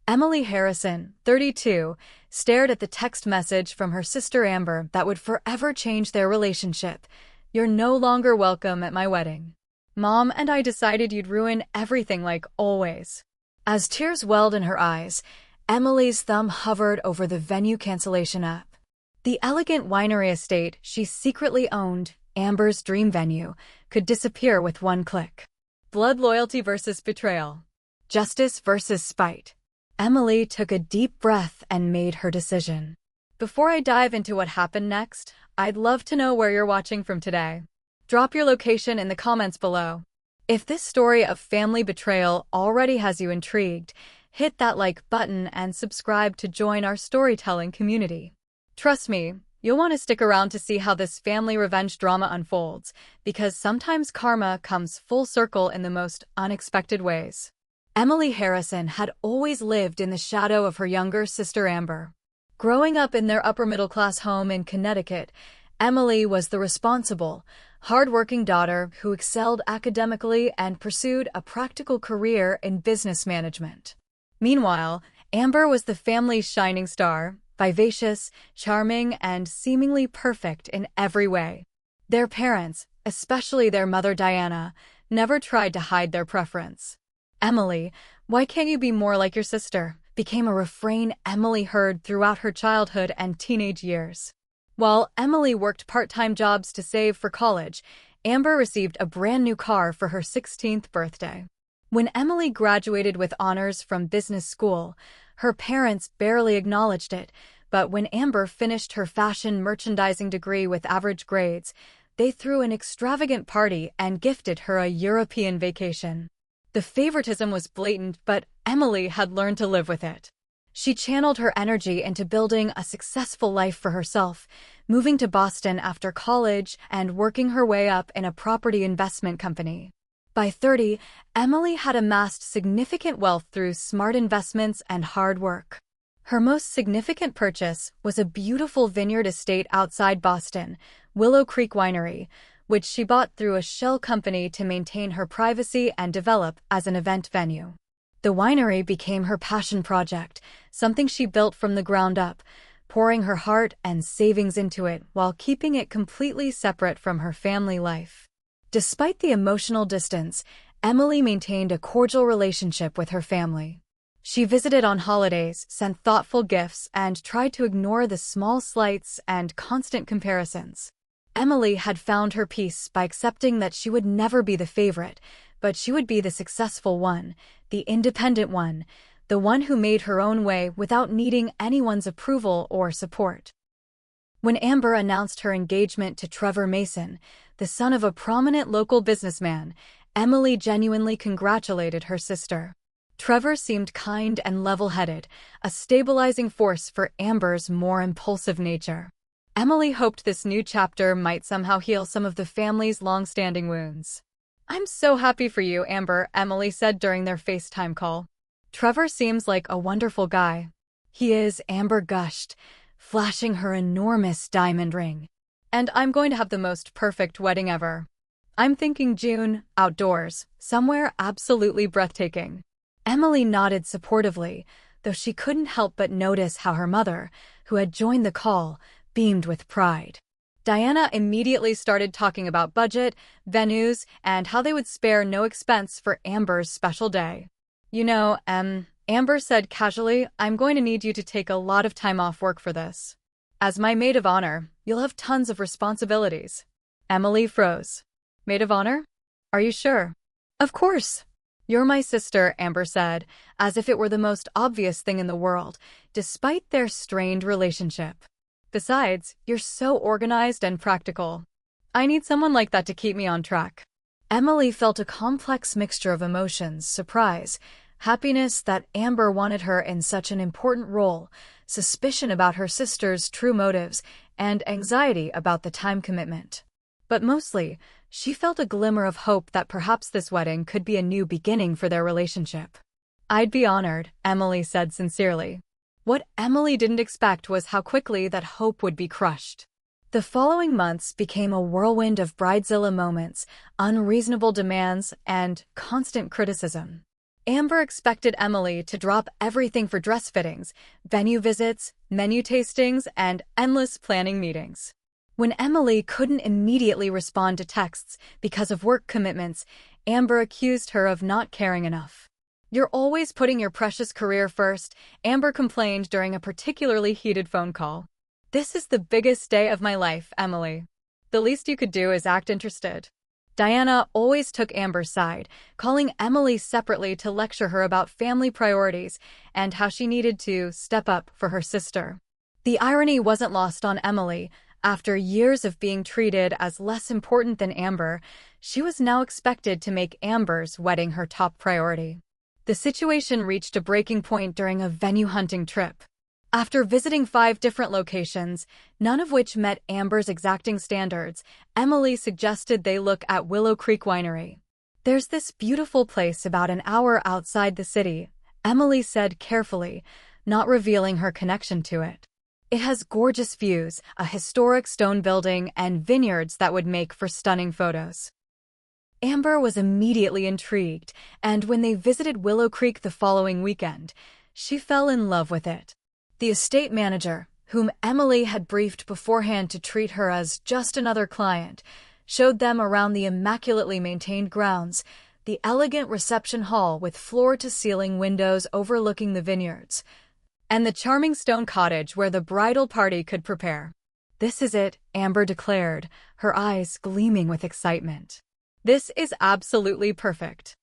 Emily Harrison, 32, stared at the text message from her sister Amber that would forever change their relationship. "You're no longer welcome at my wedding. Mom and I decided you'd ruin everything like always." As tears welled in her eyes, Emily's thumb hovered over the venue cancellation app. The elegant winery estate she secretly owned, Amber's dream venue, could disappear with one click. Blood loyalty versus betrayal. Justice versus spite. Emily took a deep breath and made her decision. Before I dive into what happened next, I'd love to know where you're watching from today. Drop your location in the comments below. If this story of family betrayal already has you intrigued, hit that like button and subscribe to join our storytelling community. Trust me, you'll want to stick around to see how this family revenge drama unfolds, because sometimes karma comes full circle in the most unexpected ways. Emily Harrison had always lived in the shadow of her younger sister Amber. Growing up in their upper-middle-class home in Connecticut, Emily was the responsible, hard-working daughter who excelled academically and pursued a practical career in business management. Meanwhile, Amber was the family's shining star, vivacious, charming, and seemingly perfect in every way. Their parents, especially their mother Diana, never tried to hide their preference. "Emily, why can't you be more like your sister?" became a refrain Emily heard throughout her childhood and teenage years. While Emily worked part-time jobs to save for college, Amber received a brand new car for her 16th birthday. When Emily graduated with honors from business school, her parents barely acknowledged it, but when Amber finished her fashion merchandising degree with average grades, they threw an extravagant party and gifted her a European vacation. The favoritism was blatant, but Emily had learned to live with it. She channeled her energy into building a successful life for herself, moving to Boston after college and working her way up in a property investment company. By 30, Emily had amassed significant wealth through smart investments and hard work. Her most significant purchase was a beautiful vineyard estate outside Boston, Willow Creek Winery, which she bought through a shell company to maintain her privacy and develop as an event venue. The winery became her passion project, something she built from the ground up, pouring her heart and savings into it while keeping it completely separate from her family life. Despite the emotional distance, Emily maintained a cordial relationship with her family. She visited on holidays, sent thoughtful gifts, and tried to ignore the small slights and constant comparisons. Emily had found her peace by accepting that she would never be the favorite, but she would be the successful one, the independent one, the one who made her own way without needing anyone's approval or support. When Amber announced her engagement to Trevor Mason, the son of a prominent local businessman, Emily genuinely congratulated her sister. Trevor seemed kind and level-headed, a stabilizing force for Amber's more impulsive nature. Emily hoped this new chapter might somehow heal some of the family's long-standing wounds. "I'm so happy for you, Amber," Emily said during their FaceTime call. "Trevor seems like a wonderful guy." "He is," Amber gushed, flashing her enormous diamond ring. "And I'm going to have the most perfect wedding ever. I'm thinking June, outdoors, somewhere absolutely breathtaking." Emily nodded supportively, though she couldn't help but notice how her mother, who had joined the call, beamed with pride. Diana immediately started talking about budget, venues, and how they would spare no expense for Amber's special day. "You know, Amber said casually, I'm going to need you to take a lot of time off work for this. As my maid of honor, you'll have tons of responsibilities." Emily froze. "Maid of honor? Are you sure?" "Of course. You're my sister," Amber said, as if it were the most obvious thing in the world, despite their strained relationship. "Besides, you're so organized and practical. I need someone like that to keep me on track." Emily felt a complex mixture of emotions: surprise, happiness that Amber wanted her in such an important role, suspicion about her sister's true motives, and anxiety about the time commitment. But mostly, she felt a glimmer of hope that perhaps this wedding could be a new beginning for their relationship. "I'd be honored," Emily said sincerely. What Emily didn't expect was how quickly that hope would be crushed. The following months became a whirlwind of bridezilla moments, unreasonable demands, and constant criticism. Amber expected Emily to drop everything for dress fittings, venue visits, menu tastings, and endless planning meetings. When Emily couldn't immediately respond to texts because of work commitments, Amber accused her of not caring enough. "You're always putting your precious career first," Amber complained during a particularly heated phone call. "This is the biggest day of my life, Emily. The least you could do is act interested." Diana always took Amber's side, calling Emily separately to lecture her about family priorities and how she needed to step up for her sister. The irony wasn't lost on Emily. After years of being treated as less important than Amber, she was now expected to make Amber's wedding her top priority. The situation reached a breaking point during a venue hunting trip. After visiting 5 different locations, none of which met Amber's exacting standards, Emily suggested they look at Willow Creek Winery. "There's this beautiful place about an hour outside the city," Emily said carefully, not revealing her connection to it. "It has gorgeous views, a historic stone building, and vineyards that would make for stunning photos." Amber was immediately intrigued, and when they visited Willow Creek the following weekend, she fell in love with it. The estate manager, whom Emily had briefed beforehand to treat her as just another client, showed them around the immaculately maintained grounds, the elegant reception hall with floor-to-ceiling windows overlooking the vineyards, and the charming stone cottage where the bridal party could prepare. "This is it," Amber declared, her eyes gleaming with excitement. "This is absolutely perfect.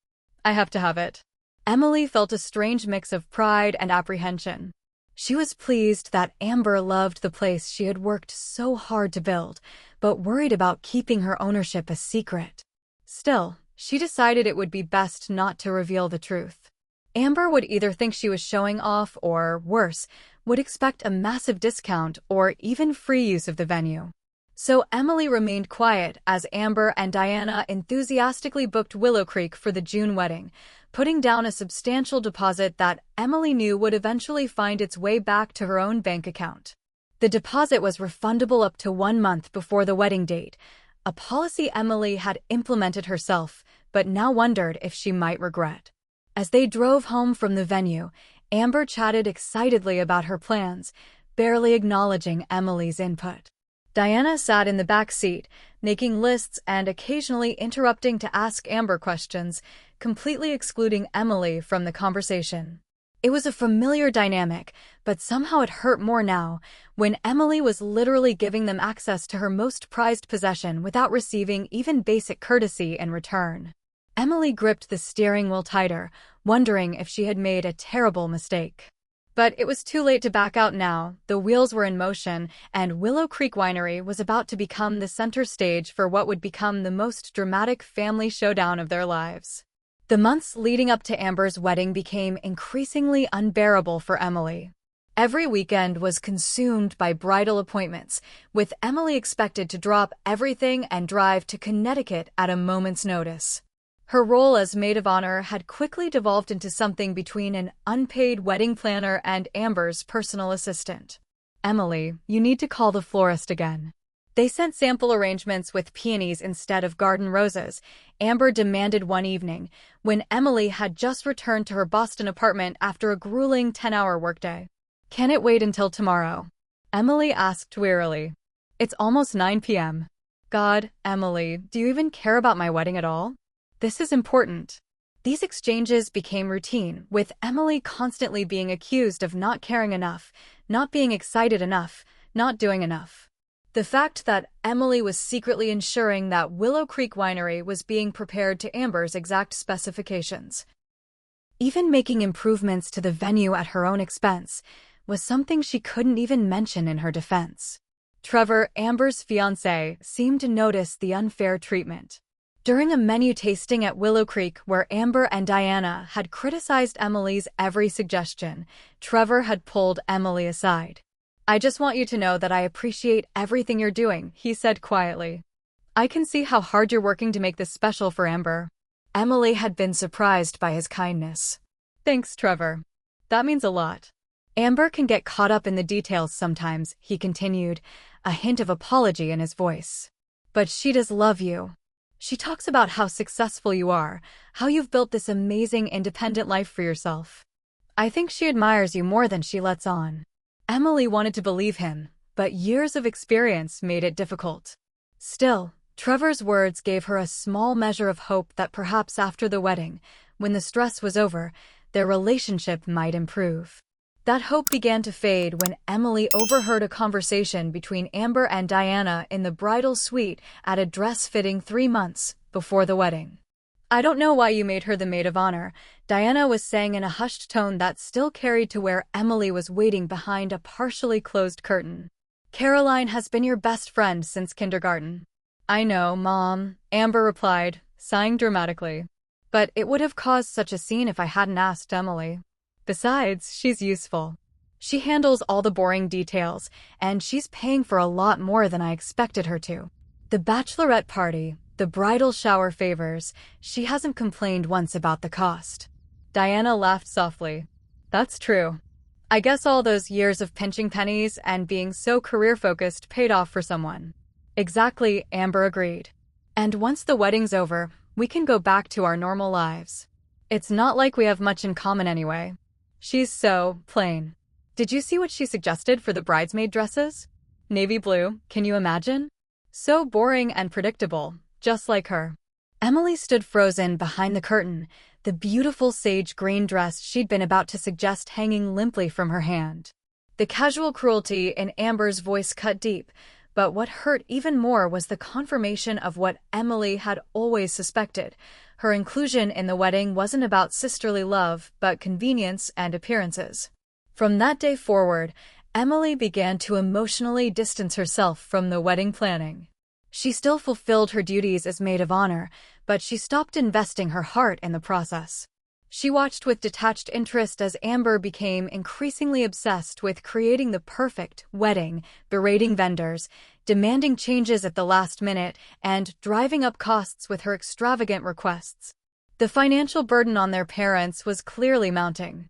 I have to have it." Emily felt a strange mix of pride and apprehension. She was pleased that Amber loved the place she had worked so hard to build, but worried about keeping her ownership a secret. Still, she decided it would be best not to reveal the truth. Amber would either think she was showing off or, worse, would expect a massive discount or even free use of the venue. So Emily remained quiet as Amber and Diana enthusiastically booked Willow Creek for the June wedding, putting down a substantial deposit that Emily knew would eventually find its way back to her own bank account. The deposit was refundable up to 1 month before the wedding date, a policy Emily had implemented herself, but now wondered if she might regret. As they drove home from the venue, Amber chatted excitedly about her plans, barely acknowledging Emily's input. Diana sat in the back seat, making lists and occasionally interrupting to ask Amber questions, completely excluding Emily from the conversation. It was a familiar dynamic, but somehow it hurt more now, when Emily was literally giving them access to her most prized possession without receiving even basic courtesy in return. Emily gripped the steering wheel tighter, wondering if she had made a terrible mistake. But it was too late to back out now. The wheels were in motion, and Willow Creek Winery was about to become the center stage for what would become the most dramatic family showdown of their lives. The months leading up to Amber's wedding became increasingly unbearable for Emily. Every weekend was consumed by bridal appointments, with Emily expected to drop everything and drive to Connecticut at a moment's notice. Her role as maid of honor had quickly devolved into something between an unpaid wedding planner and Amber's personal assistant. "Emily, you need to call the florist again." They sent sample arrangements with peonies instead of garden roses, Amber demanded one evening, when Emily had just returned to her Boston apartment after a grueling 10-hour workday. "Can it wait until tomorrow?" Emily asked wearily. "It's almost 9 p.m. God, Emily, do you even care about my wedding at all? This is important." These exchanges became routine, with Emily constantly being accused of not caring enough, not being excited enough, not doing enough. The fact that Emily was secretly ensuring that Willow Creek Winery was being prepared to Amber's exact specifications, even making improvements to the venue at her own expense, was something she couldn't even mention in her defense. Trevor, Amber's fiancé, seemed to notice the unfair treatment. During a menu tasting at Willow Creek where Amber and Diana had criticized Emily's every suggestion, Trevor had pulled Emily aside. "I just want you to know that I appreciate everything you're doing," he said quietly. "I can see how hard you're working to make this special for Amber." Emily had been surprised by his kindness. "Thanks, Trevor. That means a lot." "Amber can get caught up in the details sometimes," he continued, a hint of apology in his voice. "But she does love you. She talks about how successful you are, how you've built this amazing independent life for yourself. I think she admires you more than she lets on. Emily wanted to believe him, but years of experience made it difficult. Still, Trevor's words gave her a small measure of hope that perhaps after the wedding, when the stress was over, their relationship might improve. That hope began to fade when Emily overheard a conversation between Amber and Diana in the bridal suite at a dress fitting 3 months before the wedding. "I don't know why you made her the maid of honor," Diana was saying in a hushed tone that still carried to where Emily was waiting behind a partially closed curtain. "Caroline has been your best friend since kindergarten." "I know, Mom," Amber replied, sighing dramatically. "But it would have caused such a scene if I hadn't asked Emily. Besides, she's useful. She handles all the boring details, and she's paying for a lot more than I expected her to. The bachelorette party, the bridal shower favors, she hasn't complained once about the cost." Diana laughed softly. "That's true. I guess all those years of pinching pennies and being so career-focused paid off for someone." "Exactly," Amber agreed. "And once the wedding's over, we can go back to our normal lives. It's not like we have much in common anyway. She's so plain." "Did you see what she suggested for the bridesmaid dresses? Navy blue, can you imagine? So boring and predictable, just like her." Emily stood frozen behind the curtain, the beautiful sage green dress she'd been about to suggest hanging limply from her hand. The casual cruelty in Amber's voice cut deep, but what hurt even more was the confirmation of what Emily had always suspected. Her inclusion in the wedding wasn't about sisterly love, but convenience and appearances. From that day forward, Emily began to emotionally distance herself from the wedding planning. She still fulfilled her duties as maid of honor, but she stopped investing her heart in the process. She watched with detached interest as Amber became increasingly obsessed with creating the perfect wedding, berating vendors, demanding changes at the last minute, and driving up costs with her extravagant requests. The financial burden on their parents was clearly mounting.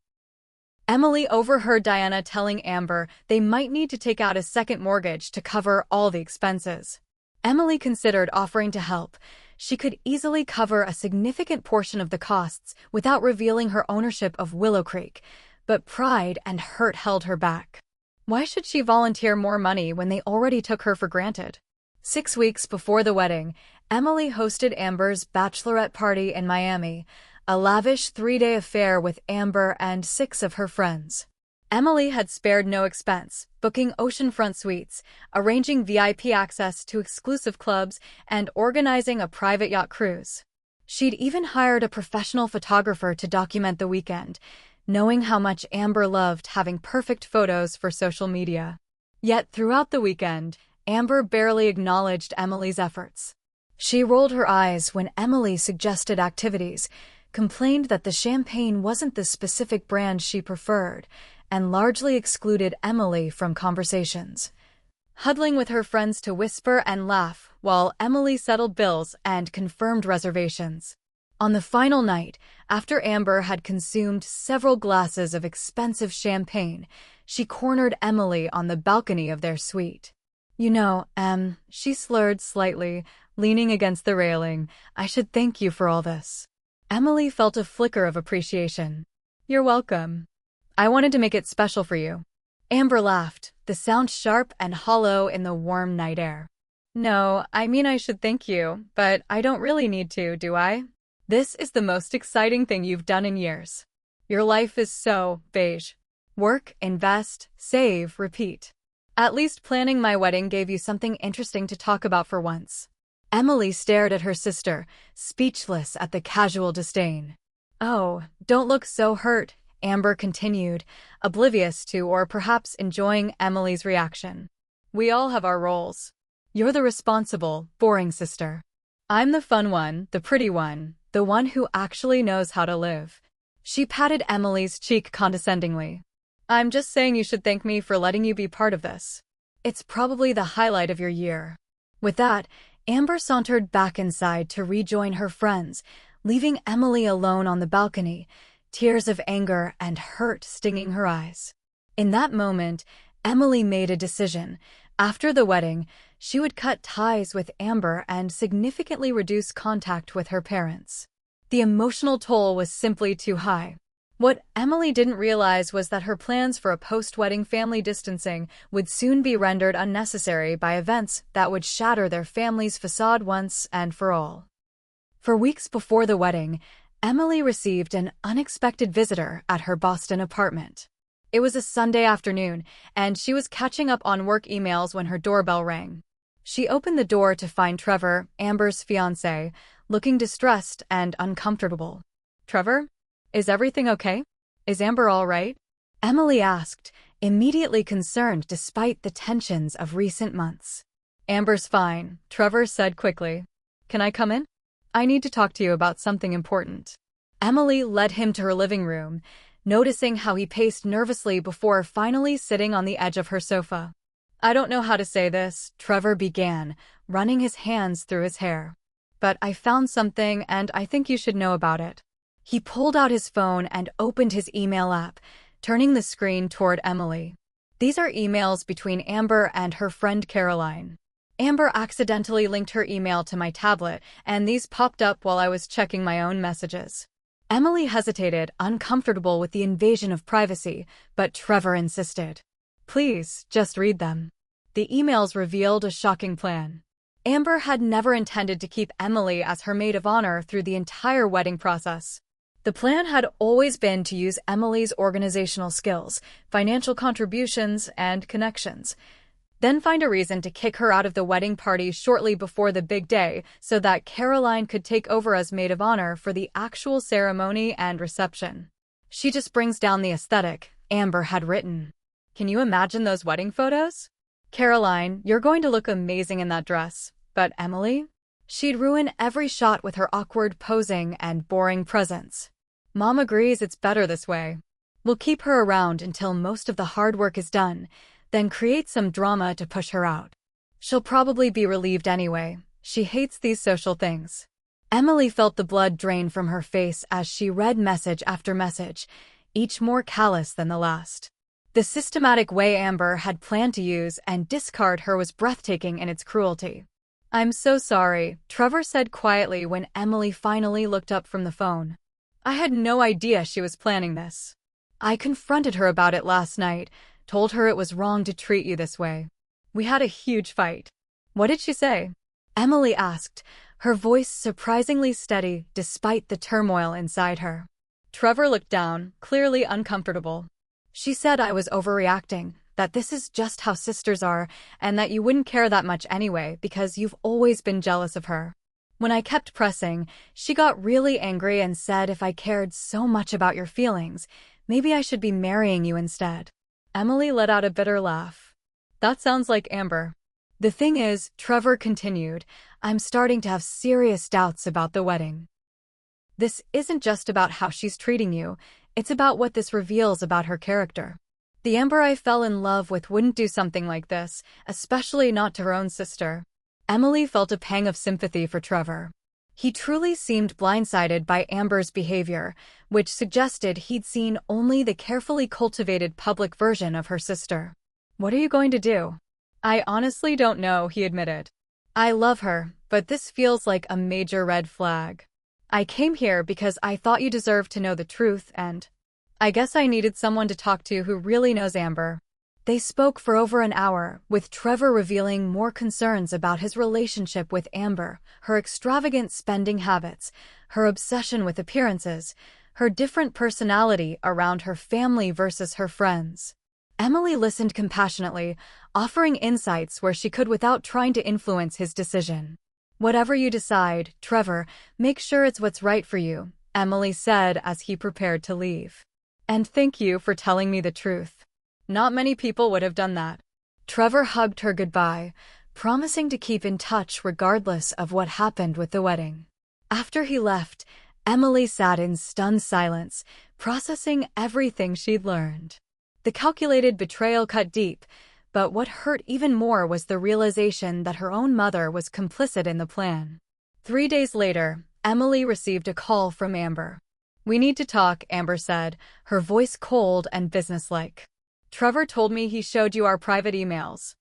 Emily overheard Diana telling Amber they might need to take out a second mortgage to cover all the expenses. Emily considered offering to help. She could easily cover a significant portion of the costs without revealing her ownership of Willow Creek, but pride and hurt held her back. Why should she volunteer more money when they already took her for granted? 6 weeks before the wedding, Emily hosted Amber's bachelorette party in Miami, a lavish 3-day affair with Amber and 6 of her friends. Emily had spared no expense, booking oceanfront suites, arranging VIP access to exclusive clubs, and organizing a private yacht cruise. She'd even hired a professional photographer to document the weekend, knowing how much Amber loved having perfect photos for social media. Yet throughout the weekend, Amber barely acknowledged Emily's efforts. She rolled her eyes when Emily suggested activities, complained that the champagne wasn't the specific brand she preferred, and largely excluded Emily from conversations. Huddling with her friends to whisper and laugh while Emily settled bills and confirmed reservations. On the final night, after Amber had consumed several glasses of expensive champagne, she cornered Emily on the balcony of their suite. "You know, she slurred slightly, leaning against the railing, "I should thank you for all this." Emily felt a flicker of appreciation. "You're welcome. I wanted to make it special for you." Amber laughed, the sound sharp and hollow in the warm night air. "No, I mean I should thank you, but I don't really need to, do I? This is the most exciting thing you've done in years. Your life is so beige. Work, invest, save, repeat. At least planning my wedding gave you something interesting to talk about for once." Emily stared at her sister, speechless at the casual disdain. "Oh, don't look so hurt," Amber continued, oblivious to or perhaps enjoying Emily's reaction. "We all have our roles. You're the responsible, boring sister. I'm the fun one, the pretty one, the one who actually knows how to live." She patted Emily's cheek condescendingly. "I'm just saying you should thank me for letting you be part of this. It's probably the highlight of your year." With that, Amber sauntered back inside to rejoin her friends, leaving Emily alone on the balcony, tears of anger and hurt stinging her eyes. In that moment, Emily made a decision. After the wedding, she would cut ties with Amber and significantly reduce contact with her parents. The emotional toll was simply too high. What Emily didn't realize was that her plans for a post-wedding family distancing would soon be rendered unnecessary by events that would shatter their family's facade once and for all. For weeks before the wedding, Emily received an unexpected visitor at her Boston apartment. It was a Sunday afternoon, and she was catching up on work emails when her doorbell rang. She opened the door to find Trevor, Amber's fiancé, looking distressed and uncomfortable. "Trevor? Is everything okay? Is Amber all right?" Emily asked, immediately concerned despite the tensions of recent months. "Amber's fine," Trevor said quickly. "Can I come in? I need to talk to you about something important." Emily led him to her living room, noticing how he paced nervously before finally sitting on the edge of her sofa. "I don't know how to say this," Trevor began, running his hands through his hair. "But I found something and I think you should know about it." He pulled out his phone and opened his email app, turning the screen toward Emily. "These are emails between Amber and her friend Caroline. Amber accidentally linked her email to my tablet, and these popped up while I was checking my own messages." Emily hesitated, uncomfortable with the invasion of privacy, but Trevor insisted. "Please, just read them." The emails revealed a shocking plan. Amber had never intended to keep Emily as her maid of honor through the entire wedding process. The plan had always been to use Emily's organizational skills, financial contributions, and connections, then find a reason to kick her out of the wedding party shortly before the big day so that Caroline could take over as maid of honor for the actual ceremony and reception. "She just brings down the aesthetic," Amber had written. "Can you imagine those wedding photos? Caroline, you're going to look amazing in that dress. But Emily? She'd ruin every shot with her awkward posing and boring presence. Mom agrees it's better this way. We'll keep her around until most of the hard work is done, then create some drama to push her out. She'll probably be relieved anyway. She hates these social things." Emily felt the blood drain from her face as she read message after message, each more callous than the last. The systematic way Amber had planned to use and discard her was breathtaking in its cruelty. "I'm so sorry," Trevor said quietly when Emily finally looked up from the phone. "I had no idea she was planning this. I confronted her about it last night, told her it was wrong to treat you this way. We had a huge fight." "What did she say?" Emily asked, her voice surprisingly steady despite the turmoil inside her. Trevor looked down, clearly uncomfortable. "She said I was overreacting, that this is just how sisters are, and that you wouldn't care that much anyway because you've always been jealous of her. When I kept pressing, she got really angry and said if I cared so much about your feelings, maybe I should be marrying you instead." Emily let out a bitter laugh. "That sounds like Amber." "The thing is," Trevor continued, "I'm starting to have serious doubts about the wedding. This isn't just about how she's treating you, it's about what this reveals about her character. The Amber I fell in love with wouldn't do something like this, especially not to her own sister." Emily felt a pang of sympathy for Trevor. He truly seemed blindsided by Amber's behavior, which suggested he'd seen only the carefully cultivated public version of her sister. "What are you going to do?" "I honestly don't know," he admitted. "I love her, but this feels like a major red flag. I came here because I thought you deserved to know the truth, and I guess I needed someone to talk to who really knows Amber." They spoke for over an hour, with Trevor revealing more concerns about his relationship with Amber, her extravagant spending habits, her obsession with appearances, her different personality around her family versus her friends. Emily listened compassionately, offering insights where she could without trying to influence his decision. "Whatever you decide, Trevor, make sure it's what's right for you," Emily said as he prepared to leave. "And thank you for telling me the truth. Not many people would have done that." Trevor hugged her goodbye, promising to keep in touch regardless of what happened with the wedding. After he left, Emily sat in stunned silence, processing everything she'd learned. The calculated betrayal cut deep, but what hurt even more was the realization that her own mother was complicit in the plan. 3 days later, Emily received a call from Amber. "We need to talk," Amber said, her voice cold and businesslike. "Trevor told me he showed you our private emails."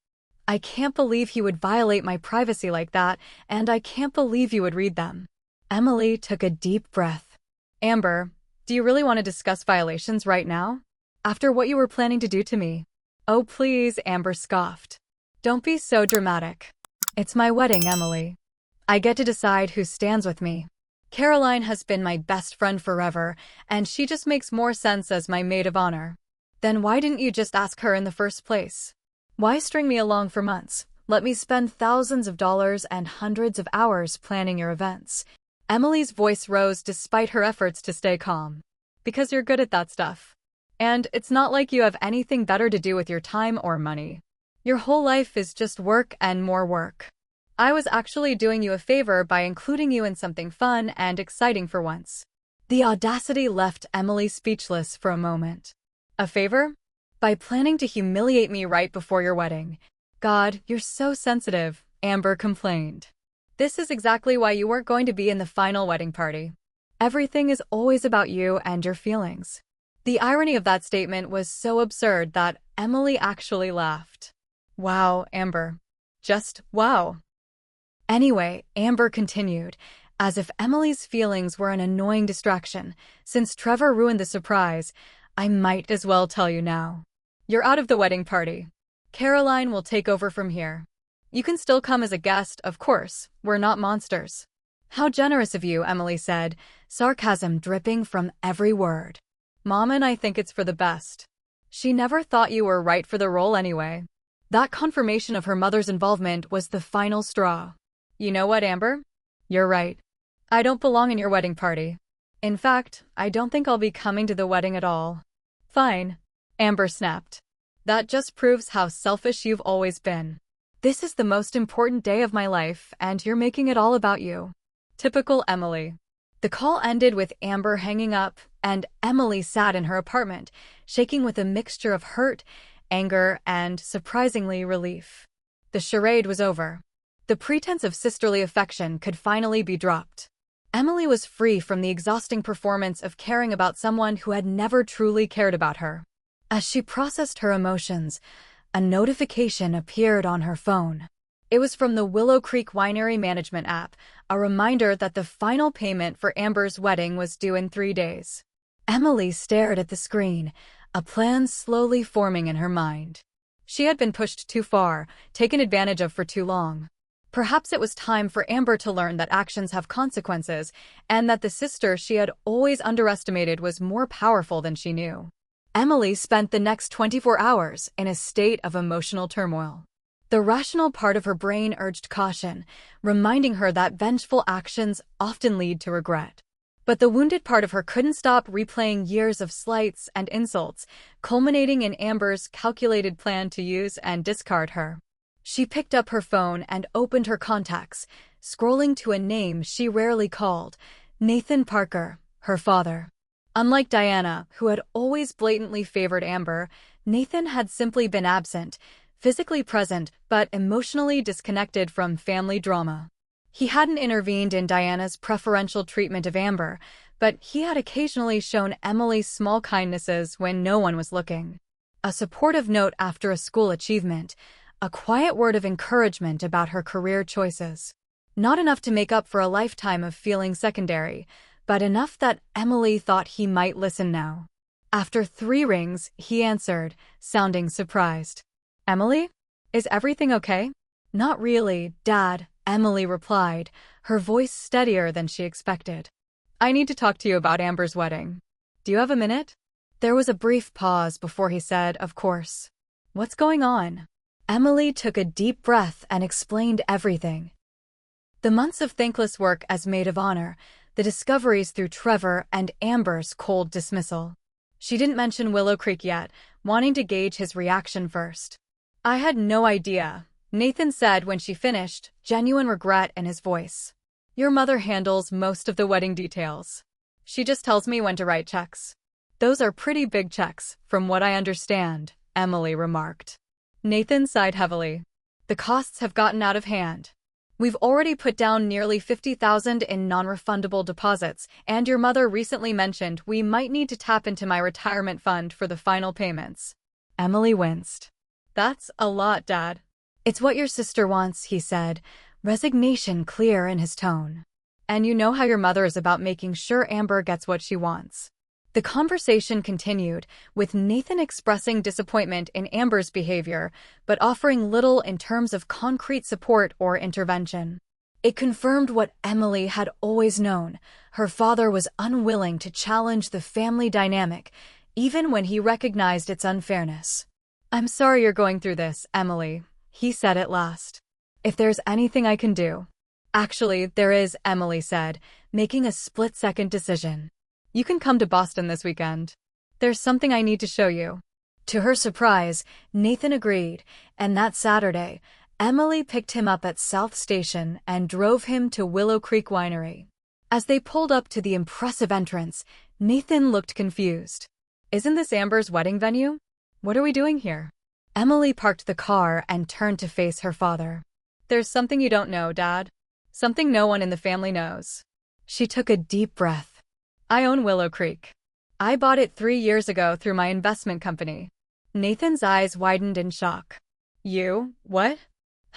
I can't believe he would violate my privacy like that, and I can't believe you would read them. Emily took a deep breath. Amber, do you really want to discuss violations right now? After what you were planning to do to me? Oh, please, Amber scoffed. Don't be so dramatic. It's my wedding, Emily. I get to decide who stands with me. Caroline has been my best friend forever, and she just makes more sense as my maid of honor. Then why didn't you just ask her in the first place? Why string me along for months? Let me spend thousands of dollars and hundreds of hours planning your events. Emily's voice rose despite her efforts to stay calm. Because you're good at that stuff. And it's not like you have anything better to do with your time or money. Your whole life is just work and more work. I was actually doing you a favor by including you in something fun and exciting for once. The audacity left Emily speechless for a moment. A favor? By planning to humiliate me right before your wedding. God, you're so sensitive, Amber complained. This is exactly why you weren't going to be in the final wedding party. Everything is always about you and your feelings. The irony of that statement was so absurd that Emily actually laughed. Wow, Amber. Just wow. Anyway, Amber continued, as if Emily's feelings were an annoying distraction. Since Trevor ruined the surprise, I might as well tell you now. You're out of the wedding party. Caroline will take over from here. You can still come as a guest, of course. We're not monsters. How generous of you, Emily said, sarcasm dripping from every word. Mom and I think it's for the best. She never thought you were right for the role anyway. That confirmation of her mother's involvement was the final straw. You know what, Amber? You're right. I don't belong in your wedding party. In fact, I don't think I'll be coming to the wedding at all. Fine. Amber snapped. That just proves how selfish you've always been. This is the most important day of my life, and you're making it all about you. Typical Emily. The call ended with Amber hanging up, and Emily sat in her apartment, shaking with a mixture of hurt, anger, and, surprisingly, relief. The charade was over. The pretense of sisterly affection could finally be dropped. Emily was free from the exhausting performance of caring about someone who had never truly cared about her. As she processed her emotions, a notification appeared on her phone. It was from the Willow Creek Winery Management app, a reminder that the final payment for Amber's wedding was due in 3 days. Emily stared at the screen, a plan slowly forming in her mind. She had been pushed too far, taken advantage of for too long. Perhaps it was time for Amber to learn that actions have consequences, and that the sister she had always underestimated was more powerful than she knew. Emily spent the next 24 hours in a state of emotional turmoil. The rational part of her brain urged caution, reminding her that vengeful actions often lead to regret. But the wounded part of her couldn't stop replaying years of slights and insults, culminating in Amber's calculated plan to use and discard her. She picked up her phone and opened her contacts, scrolling to a name she rarely called, Nathan Parker, her father. Unlike Diana, who had always blatantly favored Amber, Nathan had simply been absent, physically present but emotionally disconnected from family drama. He hadn't intervened in Diana's preferential treatment of Amber, but he had occasionally shown Emily small kindnesses when no one was looking. A supportive note after a school achievement, a quiet word of encouragement about her career choices. Not enough to make up for a lifetime of feeling secondary, but enough that Emily thought he might listen now. After 3 rings, he answered, sounding surprised. Emily? Is everything okay? Not really, Dad, Emily replied, her voice steadier than she expected. I need to talk to you about Amber's wedding. Do you have a minute? There was a brief pause before he said, of course. What's going on? Emily took a deep breath and explained everything. The months of thankless work as maid of honor, the discoveries through Trevor and Amber's cold dismissal. She didn't mention Willow Creek yet, wanting to gauge his reaction first. I had no idea, Nathan said when she finished, genuine regret in his voice. Your mother handles most of the wedding details. She just tells me when to write checks. Those are pretty big checks, from what I understand, Emily remarked. Nathan sighed heavily. The costs have gotten out of hand. We've already put down nearly $50,000 in non-refundable deposits, and your mother recently mentioned we might need to tap into my retirement fund for the final payments. Emily winced. That's a lot, Dad. "It's what your sister wants," he said, resignation clear in his tone. "And you know how your mother is about making sure Amber gets what she wants." The conversation continued, with Nathan expressing disappointment in Amber's behavior, but offering little in terms of concrete support or intervention. It confirmed what Emily had always known. Her father was unwilling to challenge the family dynamic, even when he recognized its unfairness. "I'm sorry you're going through this, Emily," he said at last. "If there's anything I can do." "Actually, there is," Emily said, making a split-second decision. "You can come to Boston this weekend. There's something I need to show you." To her surprise, Nathan agreed, and that Saturday, Emily picked him up at South Station and drove him to Willow Creek Winery. As they pulled up to the impressive entrance, Nathan looked confused. "Isn't this Amber's wedding venue? What are we doing here?" Emily parked the car and turned to face her father. "There's something you don't know, Dad. Something no one in the family knows." She took a deep breath. "I own Willow Creek. I bought it 3 years ago through my investment company." Nathan's eyes widened in shock. "You? What?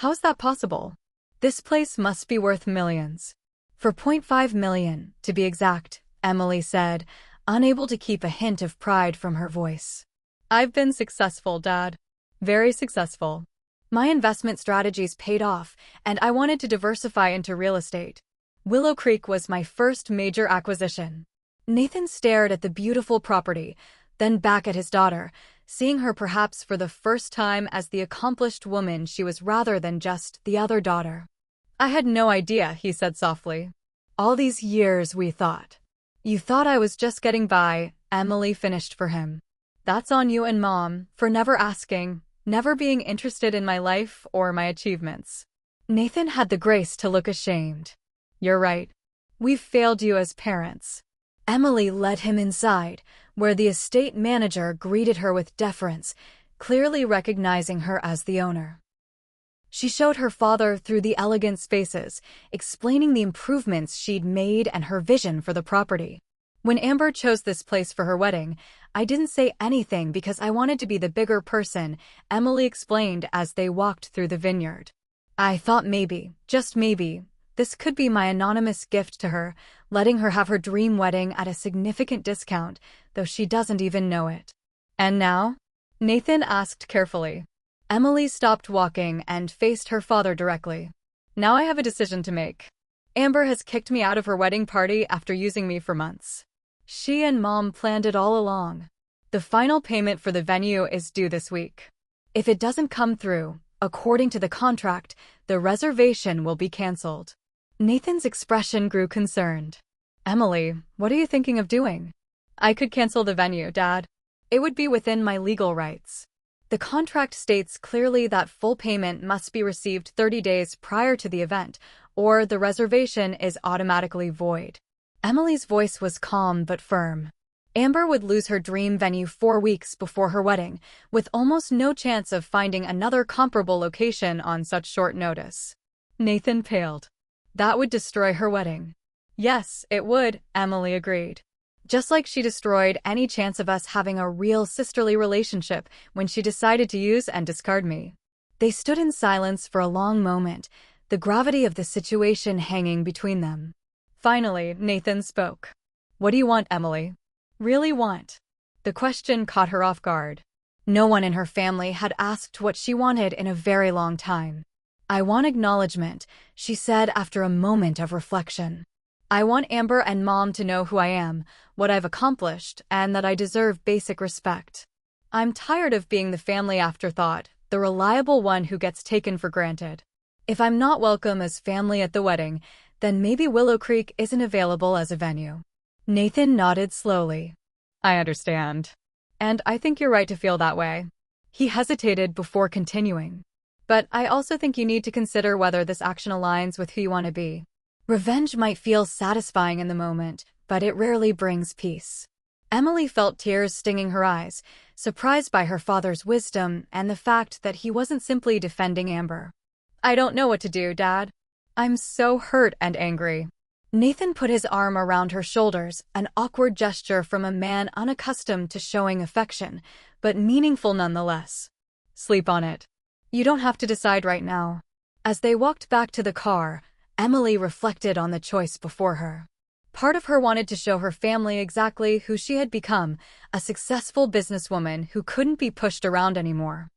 How's that possible? This place must be worth millions." "For $0.5 million, to be exact," Emily said, unable to keep a hint of pride from her voice. "I've been successful, Dad. Very successful. My investment strategies paid off, and I wanted to diversify into real estate. Willow Creek was my first major acquisition." Nathan stared at the beautiful property, then back at his daughter, seeing her perhaps for the first time as the accomplished woman she was rather than just the other daughter. "I had no idea," he said softly. "All these years we thought." "You thought I was just getting by," Emily finished for him. "That's on you and Mom, for never asking, never being interested in my life or my achievements." Nathan had the grace to look ashamed. "You're right. We've failed you as parents." Emily led him inside, where the estate manager greeted her with deference, clearly recognizing her as the owner. She showed her father through the elegant spaces, explaining the improvements she'd made and her vision for the property. "When Amber chose this place for her wedding, I didn't say anything because I wanted to be the bigger person," Emily explained as they walked through the vineyard. "I thought maybe, just maybe, this could be my anonymous gift to her, letting her have her dream wedding at a significant discount, though she doesn't even know it." "And now?" Nathan asked carefully. Emily stopped walking and faced her father directly. "Now I have a decision to make. Amber has kicked me out of her wedding party after using me for months. She and Mom planned it all along. The final payment for the venue is due this week. If it doesn't come through, according to the contract, the reservation will be canceled." Nathan's expression grew concerned. "Emily, what are you thinking of doing?" "I could cancel the venue, Dad. It would be within my legal rights. The contract states clearly that full payment must be received 30 days prior to the event, or the reservation is automatically void." Emily's voice was calm but firm. Amber would lose her dream venue 4 weeks before her wedding, with almost no chance of finding another comparable location on such short notice. Nathan paled. "That would destroy her wedding." "Yes, it would," Emily agreed. "Just like she destroyed any chance of us having a real sisterly relationship when she decided to use and discard me." They stood in silence for a long moment, the gravity of the situation hanging between them. Finally, Nathan spoke. "What do you want, Emily? Really want?" The question caught her off guard. No one in her family had asked what she wanted in a very long time. "I want acknowledgement," she said after a moment of reflection. "I want Amber and Mom to know who I am, what I've accomplished, and that I deserve basic respect. I'm tired of being the family afterthought, the reliable one who gets taken for granted. If I'm not welcome as family at the wedding, then maybe Willow Creek isn't available as a venue." Nathan nodded slowly. "I understand. And I think you're right to feel that way." He hesitated before continuing. "But I also think you need to consider whether this action aligns with who you want to be. Revenge might feel satisfying in the moment, but it rarely brings peace." Emily felt tears stinging her eyes, surprised by her father's wisdom and the fact that he wasn't simply defending Amber. "I don't know what to do, Dad. I'm so hurt and angry." Nathan put his arm around her shoulders, an awkward gesture from a man unaccustomed to showing affection, but meaningful nonetheless. "Sleep on it. You don't have to decide right now. As they walked back to the car, Emily reflected on the choice before her. Part of her wanted to show her family exactly who she had become, a successful businesswoman who couldn't be pushed around anymore.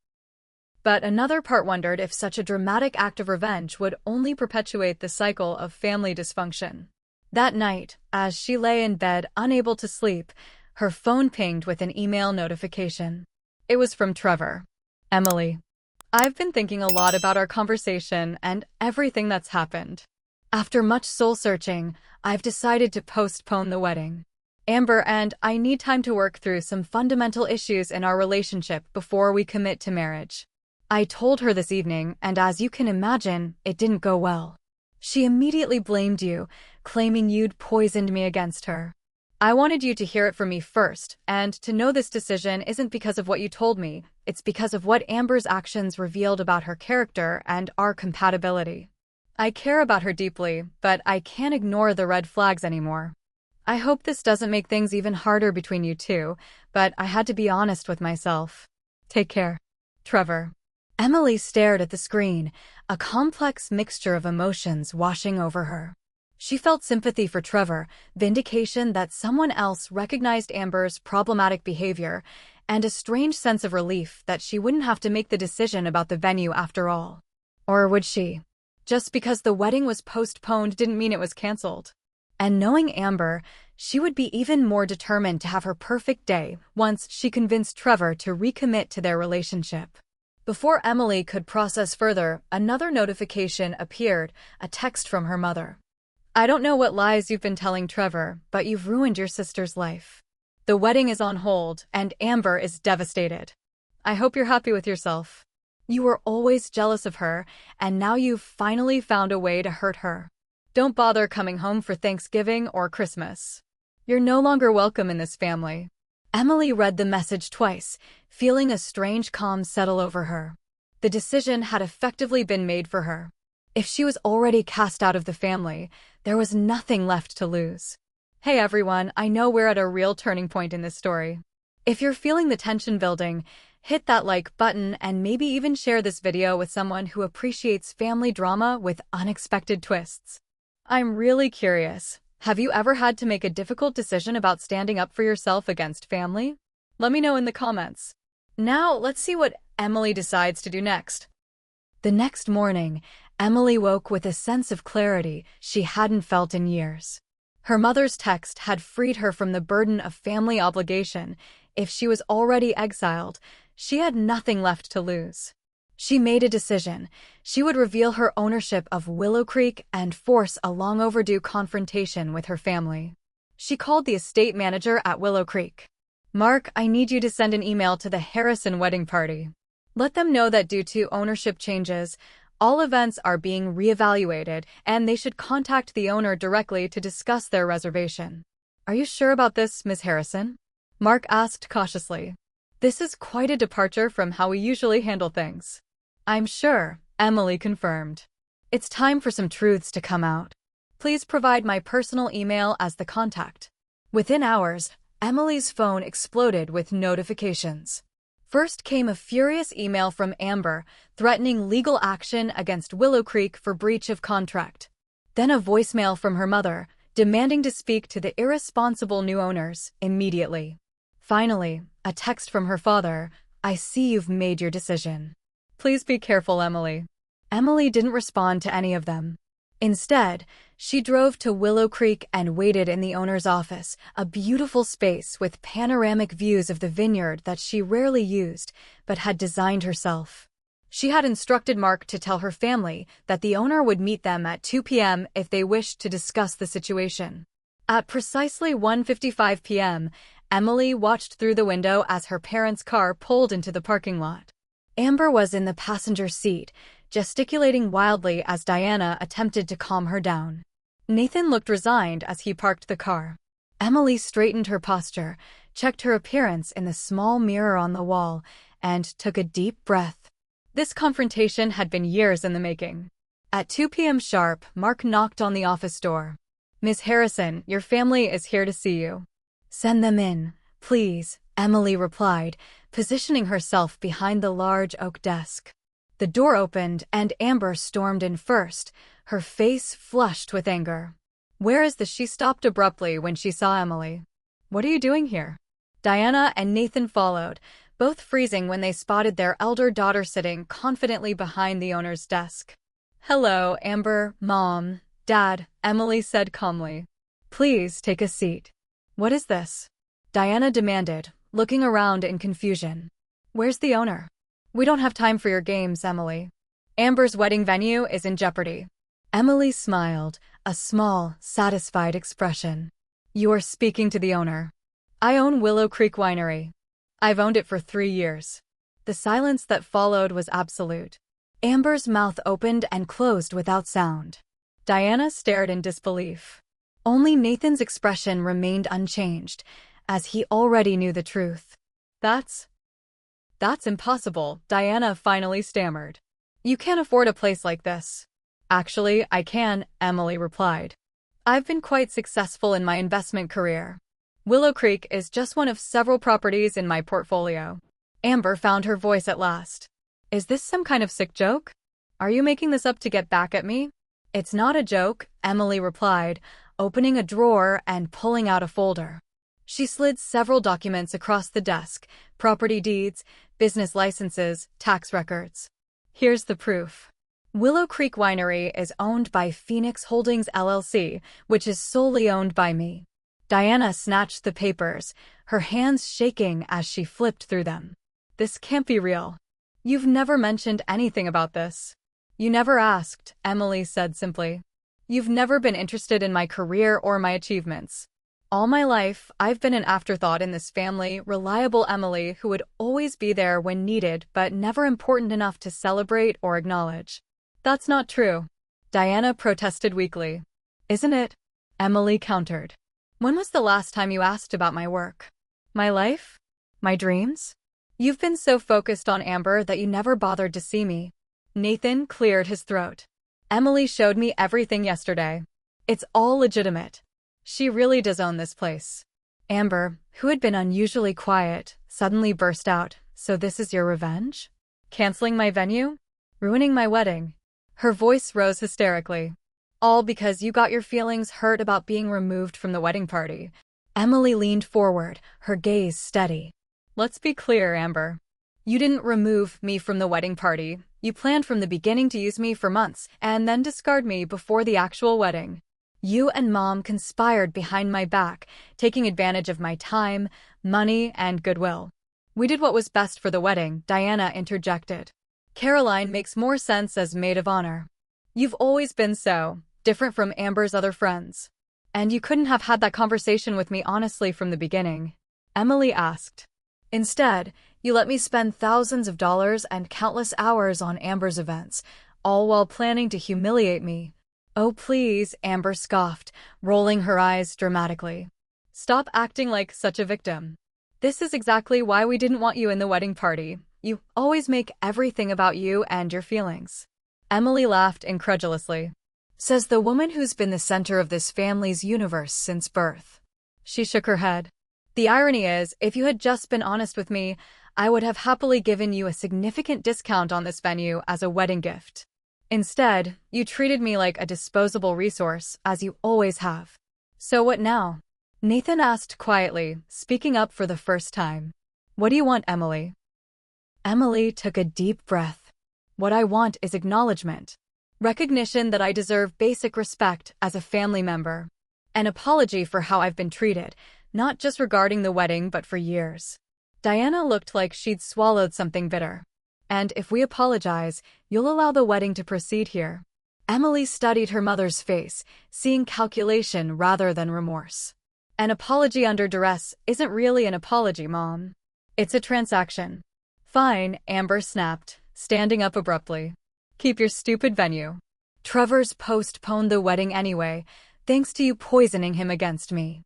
But another part wondered if such a dramatic act of revenge would only perpetuate the cycle of family dysfunction. That night, as she lay in bed unable to sleep, her phone pinged with an email notification. It was from Trevor. Emily, I've been thinking a lot about our conversation and everything that's happened. After much soul-searching, I've decided to postpone the wedding. Amber and I need time to work through some fundamental issues in our relationship before we commit to marriage. I told her this evening, and as you can imagine, it didn't go well. She immediately blamed you, claiming you'd poisoned me against her. I wanted you to hear it from me first, and to know this decision isn't because of what you told me, it's because of what Amber's actions revealed about her character and our compatibility. I care about her deeply, but I can't ignore the red flags anymore. I hope this doesn't make things even harder between you two, but I had to be honest with myself. Take care. Trevor. Emily stared at the screen, a complex mixture of emotions washing over her. She felt sympathy for Trevor, vindication that someone else recognized Amber's problematic behavior, and a strange sense of relief that she wouldn't have to make the decision about the venue after all. Or would she? Just because the wedding was postponed didn't mean it was canceled. And knowing Amber, she would be even more determined to have her perfect day once she convinced Trevor to recommit to their relationship. Before Emily could process further, another notification appeared, a text from her mother. I don't know what lies you've been telling Trevor, but you've ruined your sister's life. The wedding is on hold, and Amber is devastated. I hope you're happy with yourself. You were always jealous of her, and now you've finally found a way to hurt her. Don't bother coming home for Thanksgiving or Christmas. You're no longer welcome in this family. Emily read the message twice, feeling a strange calm settle over her. The decision had effectively been made for her. If she was already cast out of the family, there was nothing left to lose. Hey everyone, I know we're at a real turning point in this story. If you're feeling the tension building, hit that like button and maybe even share this video with someone who appreciates family drama with unexpected twists. I'm really curious. Have you ever had to make a difficult decision about standing up for yourself against family? Let me know in the comments. Now, let's see what Emily decides to do next. The next morning, Emily woke with a sense of clarity she hadn't felt in years. Her mother's text had freed her from the burden of family obligation. If she was already exiled, she had nothing left to lose. She made a decision. She would reveal her ownership of Willow Creek and force a long-overdue confrontation with her family. She called the estate manager at Willow Creek. Mark, I need you to send an email to the Harrison wedding party. Let them know that due to ownership changes, all events are being reevaluated and they should contact the owner directly to discuss their reservation. Are you sure about this, Ms. Harrison? Mark asked cautiously. This is quite a departure from how we usually handle things. I'm sure, Emily confirmed. It's time for some truths to come out. Please provide my personal email as the contact. Within hours, Emily's phone exploded with notifications. First came a furious email from Amber, threatening legal action against Willow Creek for breach of contract. Then a voicemail from her mother, demanding to speak to the irresponsible new owners immediately. Finally, a text from her father, I see you've made your decision. Please be careful, Emily. Emily didn't respond to any of them. Instead, she drove to Willow Creek and waited in the owner's office, a beautiful space with panoramic views of the vineyard that she rarely used, but had designed herself. She had instructed Mark to tell her family that the owner would meet them at 2 p.m. if they wished to discuss the situation. At precisely 1:55 p.m., Emily watched through the window as her parents' car pulled into the parking lot. Amber was in the passenger seat, gesticulating wildly as Diana attempted to calm her down. Nathan looked resigned as he parked the car. Emily straightened her posture, checked her appearance in the small mirror on the wall, and took a deep breath. This confrontation had been years in the making. At 2 p.m. sharp, Mark knocked on the office door. Ms. Harrison, your family is here to see you. Send them in, please, Emily replied, positioning herself behind the large oak desk. The door opened and Amber stormed in first, her face flushed with anger. "Where is the—" She stopped abruptly when she saw Emily. "What are you doing here?" Diana and Nathan followed, both freezing when they spotted their elder daughter sitting confidently behind the owner's desk. "Hello, Amber, Mom, Dad," Emily said calmly. "Please take a seat." "What is this?" Diana demanded, looking around in confusion. "Where's the owner?" "We don't have time for your games, Emily. Amber's wedding venue is in jeopardy." Emily smiled, a small, satisfied expression. "You are speaking to the owner." "I own Willow Creek Winery. I've owned it for 3 years." The silence that followed was absolute. Amber's mouth opened and closed without sound. Diana stared in disbelief. Only Nathan's expression remained unchanged, as he already knew the truth. That's impossible," Diana finally stammered. "You can't afford a place like this." "Actually, I can," Emily replied. "I've been quite successful in my investment career. Willow Creek is just one of several properties in my portfolio." Amber found her voice at last. "Is this some kind of sick joke? Are you making this up to get back at me?" "It's not a joke," Emily replied, opening a drawer and pulling out a folder. She slid several documents across the desk: property deeds, business licenses, tax records. "Here's the proof. Willow Creek Winery is owned by Phoenix Holdings LLC, which is solely owned by me." Diana snatched the papers, her hands shaking as she flipped through them. "This can't be real. You've never mentioned anything about this." "You never asked," Emily said simply. "You've never been interested in my career or my achievements. All my life, I've been an afterthought in this family, reliable Emily who would always be there when needed but never important enough to celebrate or acknowledge." "That's not true," Diana protested weakly. "Isn't it?" Emily countered. "When was the last time you asked about my work? My life? My dreams? You've been so focused on Amber that you never bothered to see me." Nathan cleared his throat. "Emily showed me everything yesterday. It's all legitimate. She really does own this place." Amber, who had been unusually quiet, suddenly burst out. "So this is your revenge? Canceling my venue? Ruining my wedding?" Her voice rose hysterically. "All because you got your feelings hurt about being removed from the wedding party." Emily leaned forward, her gaze steady. "Let's be clear, Amber. You didn't remove me from the wedding party. You planned from the beginning to use me for months and then discard me before the actual wedding. You and Mom conspired behind my back, taking advantage of my time, money, and goodwill." "We did what was best for the wedding," Diana interjected. "Caroline makes more sense as maid of honor. You've always been so different from Amber's other friends. And you couldn't have had that conversation with me honestly from the beginning," Emily asked. "Instead, you let me spend thousands of dollars and countless hours on Amber's events, all while planning to humiliate me." "Oh, please," Amber scoffed, rolling her eyes dramatically. "Stop acting like such a victim. This is exactly why we didn't want you in the wedding party. You always make everything about you and your feelings." Emily laughed incredulously. "Says the woman who's been the center of this family's universe since birth." She shook her head. "The irony is, if you had just been honest with me, I would have happily given you a significant discount on this venue as a wedding gift. Instead, you treated me like a disposable resource, as you always have." "So what now?" Nathan asked quietly, speaking up for the first time. "What do you want, Emily?" Emily took a deep breath. "What I want is acknowledgement. Recognition that I deserve basic respect as a family member. An apology for how I've been treated, not just regarding the wedding but for years." Diana looked like she'd swallowed something bitter. "And if we apologize, you'll allow the wedding to proceed here?" Emily studied her mother's face, seeing calculation rather than remorse. "An apology under duress isn't really an apology, Mom. It's a transaction." "Fine," Amber snapped, standing up abruptly. "Keep your stupid venue. Trevor's postponed the wedding anyway, thanks to you poisoning him against me.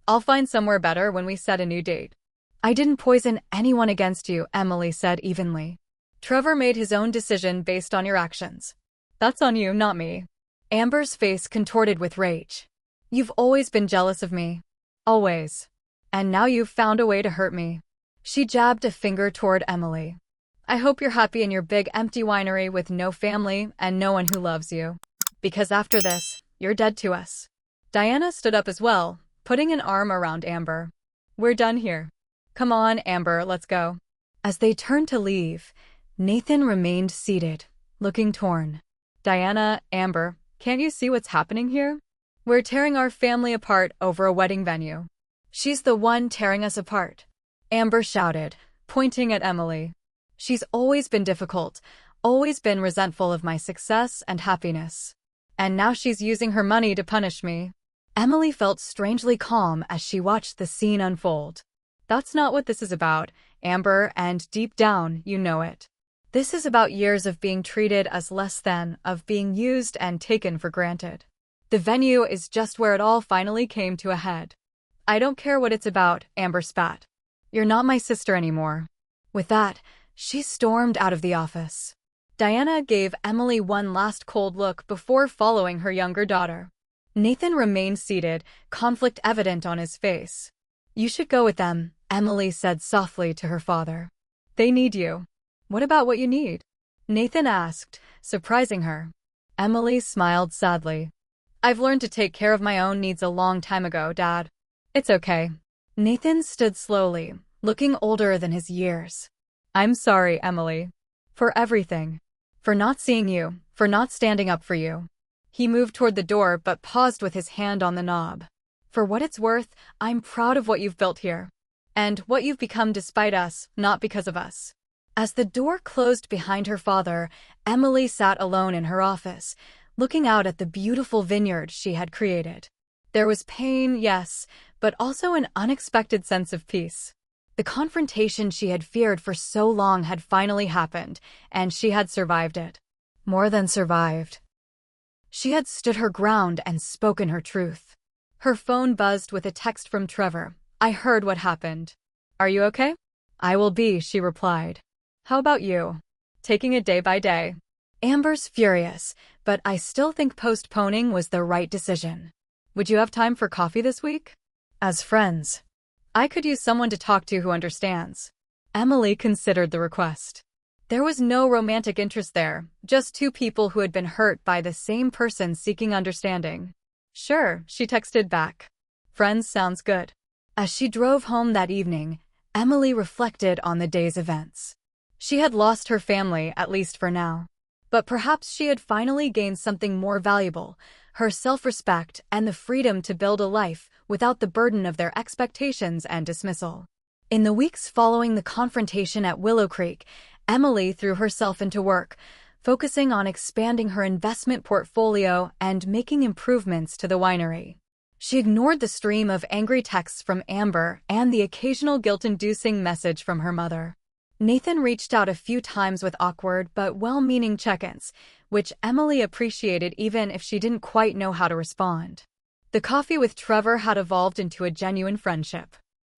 I'll find somewhere better when we set a new date." "I didn't poison anyone against you," Emily said evenly. "Trevor made his own decision based on your actions. That's on you, not me." Amber's face contorted with rage. "You've always been jealous of me. Always. And now you've found a way to hurt me." She jabbed a finger toward Emily. I hope you're happy in your big empty winery with no family and no one who loves you. Because after this, you're dead to us. Diana stood up as well, putting an arm around Amber. We're done here. Come on, Amber, let's go. As they turned to leave, Nathan remained seated, looking torn. Diana, Amber, can't you see what's happening here? We're tearing our family apart over a wedding venue. She's the one tearing us apart. Amber shouted, pointing at Emily. She's always been difficult, always been resentful of my success and happiness. And now she's using her money to punish me. Emily felt strangely calm as she watched the scene unfold. That's not what this is about, Amber, and deep down, you know it. This is about years of being treated as less than, of being used and taken for granted. The venue is just where it all finally came to a head. I don't care what it's about, Amber spat. You're not my sister anymore. With that, she stormed out of the office. Diana gave Emily one last cold look before following her younger daughter. Nathan remained seated, conflict evident on his face. You should go with them, Emily said softly to her father. They need you. What about what you need? Nathan asked, surprising her. Emily smiled sadly. I've learned to take care of my own needs a long time ago, Dad. It's okay. Nathan stood slowly, looking older than his years. I'm sorry, Emily. For everything. For not seeing you, for not standing up for you. He moved toward the door but paused with his hand on the knob. For what it's worth, I'm proud of what you've built here. And what you've become despite us, not because of us. As the door closed behind her father, Emily sat alone in her office, looking out at the beautiful vineyard she had created. There was pain, yes, but also an unexpected sense of peace. The confrontation she had feared for so long had finally happened, and she had survived it. More than survived. She had stood her ground and spoken her truth. Her phone buzzed with a text from Trevor. I heard what happened. Are you okay? I will be, she replied. How about you? Taking it day by day. Amber's furious, but I still think postponing was the right decision. Would you have time for coffee this week? As friends. I could use someone to talk to who understands. Emily considered the request. There was no romantic interest there, just two people who had been hurt by the same person seeking understanding. Sure, she texted back. Friends sounds good. As she drove home that evening, Emily reflected on the day's events. She had lost her family, at least for now. But perhaps she had finally gained something more valuable, her self-respect and the freedom to build a life without the burden of their expectations and dismissal. In the weeks following the confrontation at Willow Creek, Emily threw herself into work, focusing on expanding her investment portfolio and making improvements to the winery. She ignored the stream of angry texts from Amber and the occasional guilt-inducing message from her mother. Nathan reached out a few times with awkward but well-meaning check-ins, which Emily appreciated even if she didn't quite know how to respond. The coffee with Trevor had evolved into a genuine friendship.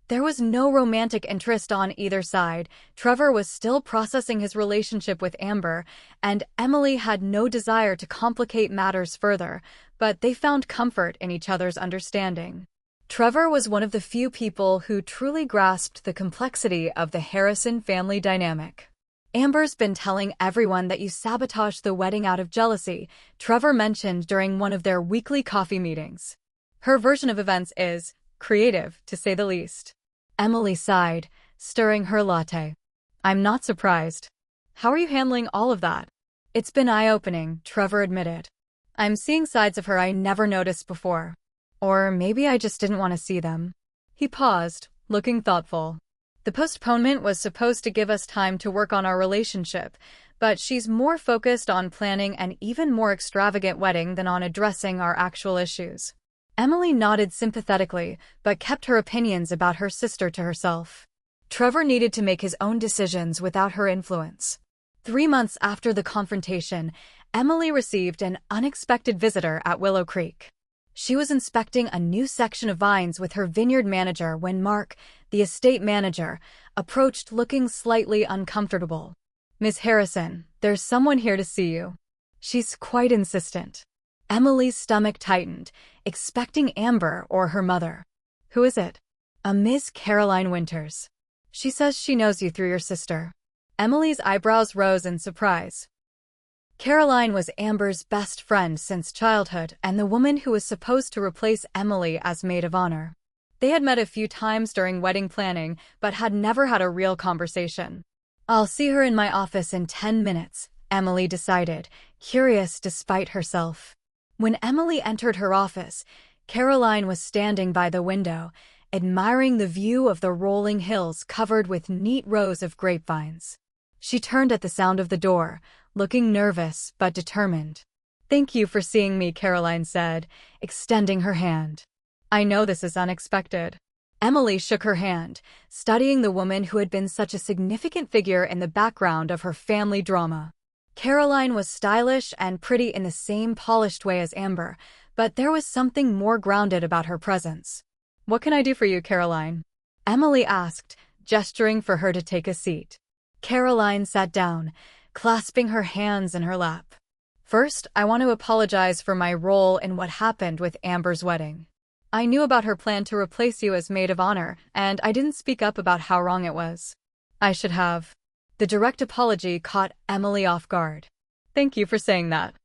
There was no romantic interest on either side. Trevor was still processing his relationship with Amber, and Emily had no desire to complicate matters further, but they found comfort in each other's understanding. Trevor was one of the few people who truly grasped the complexity of the Harrison family dynamic. Amber's been telling everyone that you sabotaged the wedding out of jealousy, Trevor mentioned during one of their weekly coffee meetings. Her version of events is creative, to say the least. Emily sighed, stirring her latte. I'm not surprised. How are you handling all of that? It's been eye-opening, Trevor admitted. I'm seeing sides of her I never noticed before. Or maybe I just didn't want to see them. He paused, looking thoughtful. The postponement was supposed to give us time to work on our relationship, but she's more focused on planning an even more extravagant wedding than on addressing our actual issues. Emily nodded sympathetically, but kept her opinions about her sister to herself. Trevor needed to make his own decisions without her influence. 3 months after the confrontation, Emily received an unexpected visitor at Willow Creek. She was inspecting a new section of vines with her vineyard manager when Mark, the estate manager, approached looking slightly uncomfortable. Miss Harrison, there's someone here to see you. She's quite insistent. Emily's stomach tightened, expecting Amber or her mother. Who is it? A Miss Caroline Winters. She says she knows you through your sister. Emily's eyebrows rose in surprise. Caroline was Amber's best friend since childhood and the woman who was supposed to replace Emily as maid of honor. They had met a few times during wedding planning, but had never had a real conversation. "I'll see her in my office in 10 minutes, Emily decided, curious despite herself. When Emily entered her office, Caroline was standing by the window, admiring the view of the rolling hills covered with neat rows of grapevines. She turned at the sound of the door, looking nervous but determined. "Thank you for seeing me," Caroline said, extending her hand. "I know this is unexpected." Emily shook her hand, studying the woman who had been such a significant figure in the background of her family drama. Caroline was stylish and pretty in the same polished way as Amber, but there was something more grounded about her presence. "What can I do for you, Caroline?" Emily asked, gesturing for her to take a seat. Caroline sat down, clasping her hands in her lap. "First, I want to apologize for my role in what happened with Amber's wedding. I knew about her plan to replace you as maid of honor, and I didn't speak up about how wrong it was. I should have." The direct apology caught Emily off guard. "Thank you for saying that.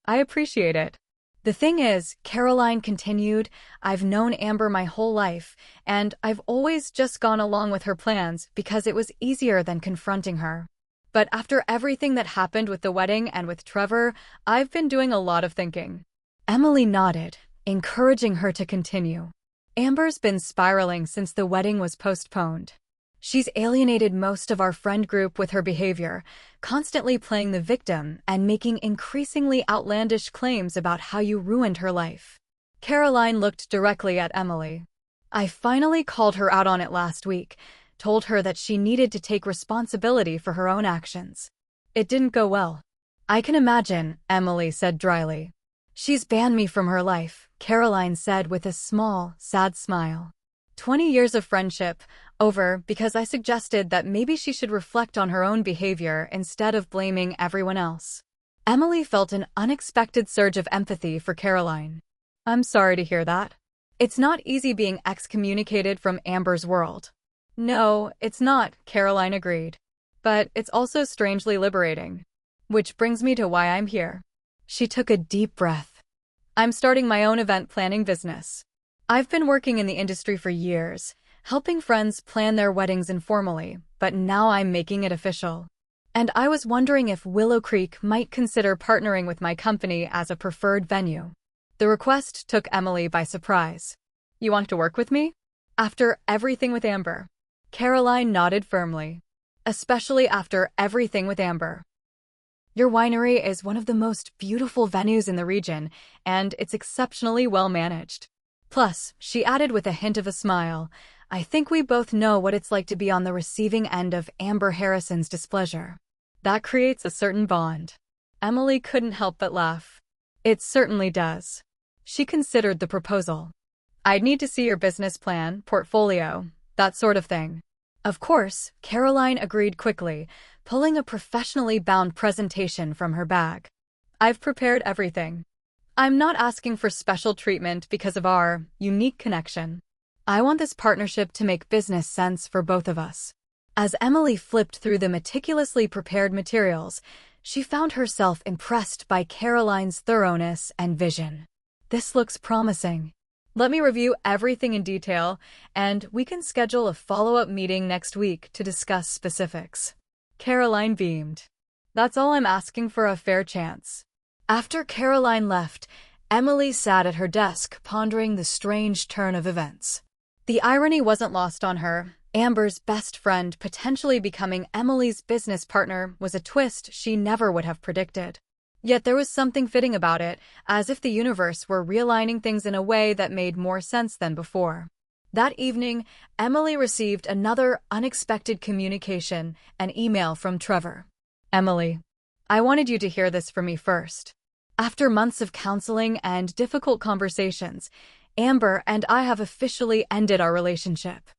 I appreciate it." "The thing is," Caroline continued, "I've known Amber my whole life, and I've always just gone along with her plans because it was easier than confronting her. But after everything that happened with the wedding and with Trevor, I've been doing a lot of thinking." Emily nodded, encouraging her to continue. "Amber's been spiraling since the wedding was postponed. She's alienated most of our friend group with her behavior, constantly playing the victim and making increasingly outlandish claims about how you ruined her life." Caroline looked directly at Emily. "I finally called her out on it last week, told her that she needed to take responsibility for her own actions. It didn't go well." "I can imagine," Emily said dryly. "She's banned me from her life," Caroline said with a small, sad smile. 20 years of friendship, over because I suggested that maybe she should reflect on her own behavior instead of blaming everyone else." Emily felt an unexpected surge of empathy for Caroline. "I'm sorry to hear that. It's not easy being excommunicated from Amber's world." "No, it's not," Caroline agreed. "But it's also strangely liberating. Which brings me to why I'm here." She took a deep breath. "I'm starting my own event planning business. I've been working in the industry for years, helping friends plan their weddings informally, but now I'm making it official. And I was wondering if Willow Creek might consider partnering with my company as a preferred venue." The request took Emily by surprise. "You want to work with me?" "After everything with Amber." Caroline nodded firmly. "Especially after everything with Amber. Your winery is one of the most beautiful venues in the region, and it's exceptionally well managed. Plus," she added with a hint of a smile, "I think we both know what it's like to be on the receiving end of Amber Harrison's displeasure. That creates a certain bond." Emily couldn't help but laugh. "It certainly does." She considered the proposal. "I'd need to see your business plan, portfolio, that sort of thing." "Of course," Caroline agreed quickly, pulling a professionally bound presentation from her bag. "I've prepared everything. I'm not asking for special treatment because of our unique connection. I want this partnership to make business sense for both of us." As Emily flipped through the meticulously prepared materials, she found herself impressed by Caroline's thoroughness and vision. "This looks promising. Let me review everything in detail, and we can schedule a follow-up meeting next week to discuss specifics." Caroline beamed. "That's all I'm asking, for a fair chance." After Caroline left, Emily sat at her desk pondering the strange turn of events. The irony wasn't lost on her. Amber's best friend potentially becoming Emily's business partner was a twist she never would have predicted. Yet there was something fitting about it, as if the universe were realigning things in a way that made more sense than before. That evening, Emily received another unexpected communication, an email from Trevor. "Emily, I wanted you to hear this from me first. After months of counseling and difficult conversations, Amber and I have officially ended our relationship.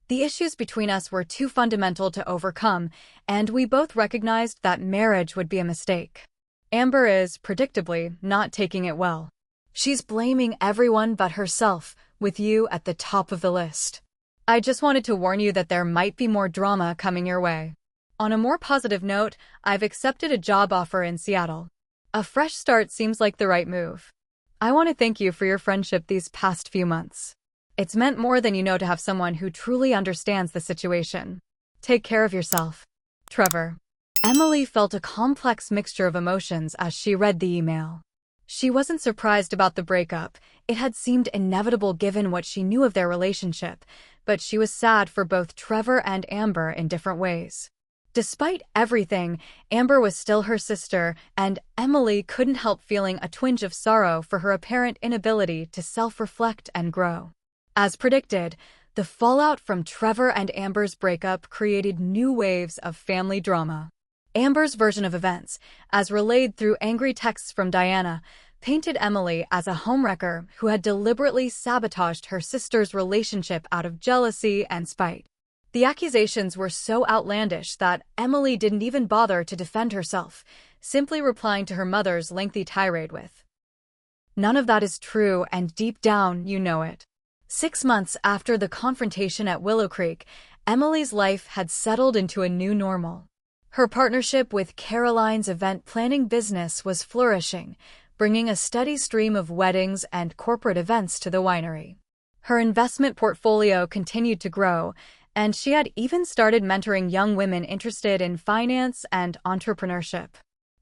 The issues between us were too fundamental to overcome, and we both recognized that marriage would be a mistake. Amber is, predictably, not taking it well. She's blaming everyone but herself, with you at the top of the list. I just wanted to warn you that there might be more drama coming your way." On a more positive note, I've accepted a job offer in Seattle. A fresh start seems like the right move. I want to thank you for your friendship these past few months. It's meant more than you know to have someone who truly understands the situation. Take care of yourself. Trevor. Emily felt a complex mixture of emotions as she read the email. She wasn't surprised about the breakup. It had seemed inevitable given what she knew of their relationship, but she was sad for both Trevor and Amber in different ways. Despite everything, Amber was still her sister, and Emily couldn't help feeling a twinge of sorrow for her apparent inability to self-reflect and grow. As predicted, the fallout from Trevor and Amber's breakup created new waves of family drama. Amber's version of events, as relayed through angry texts from Diana, painted Emily as a homewrecker who had deliberately sabotaged her sister's relationship out of jealousy and spite. The accusations were so outlandish that Emily didn't even bother to defend herself, simply replying to her mother's lengthy tirade with, "None of that is true, and deep down, you know it." 6 months after the confrontation at Willow Creek, Emily's life had settled into a new normal. Her partnership with Caroline's event planning business was flourishing, bringing a steady stream of weddings and corporate events to the winery. Her investment portfolio continued to grow, and she had even started mentoring young women interested in finance and entrepreneurship.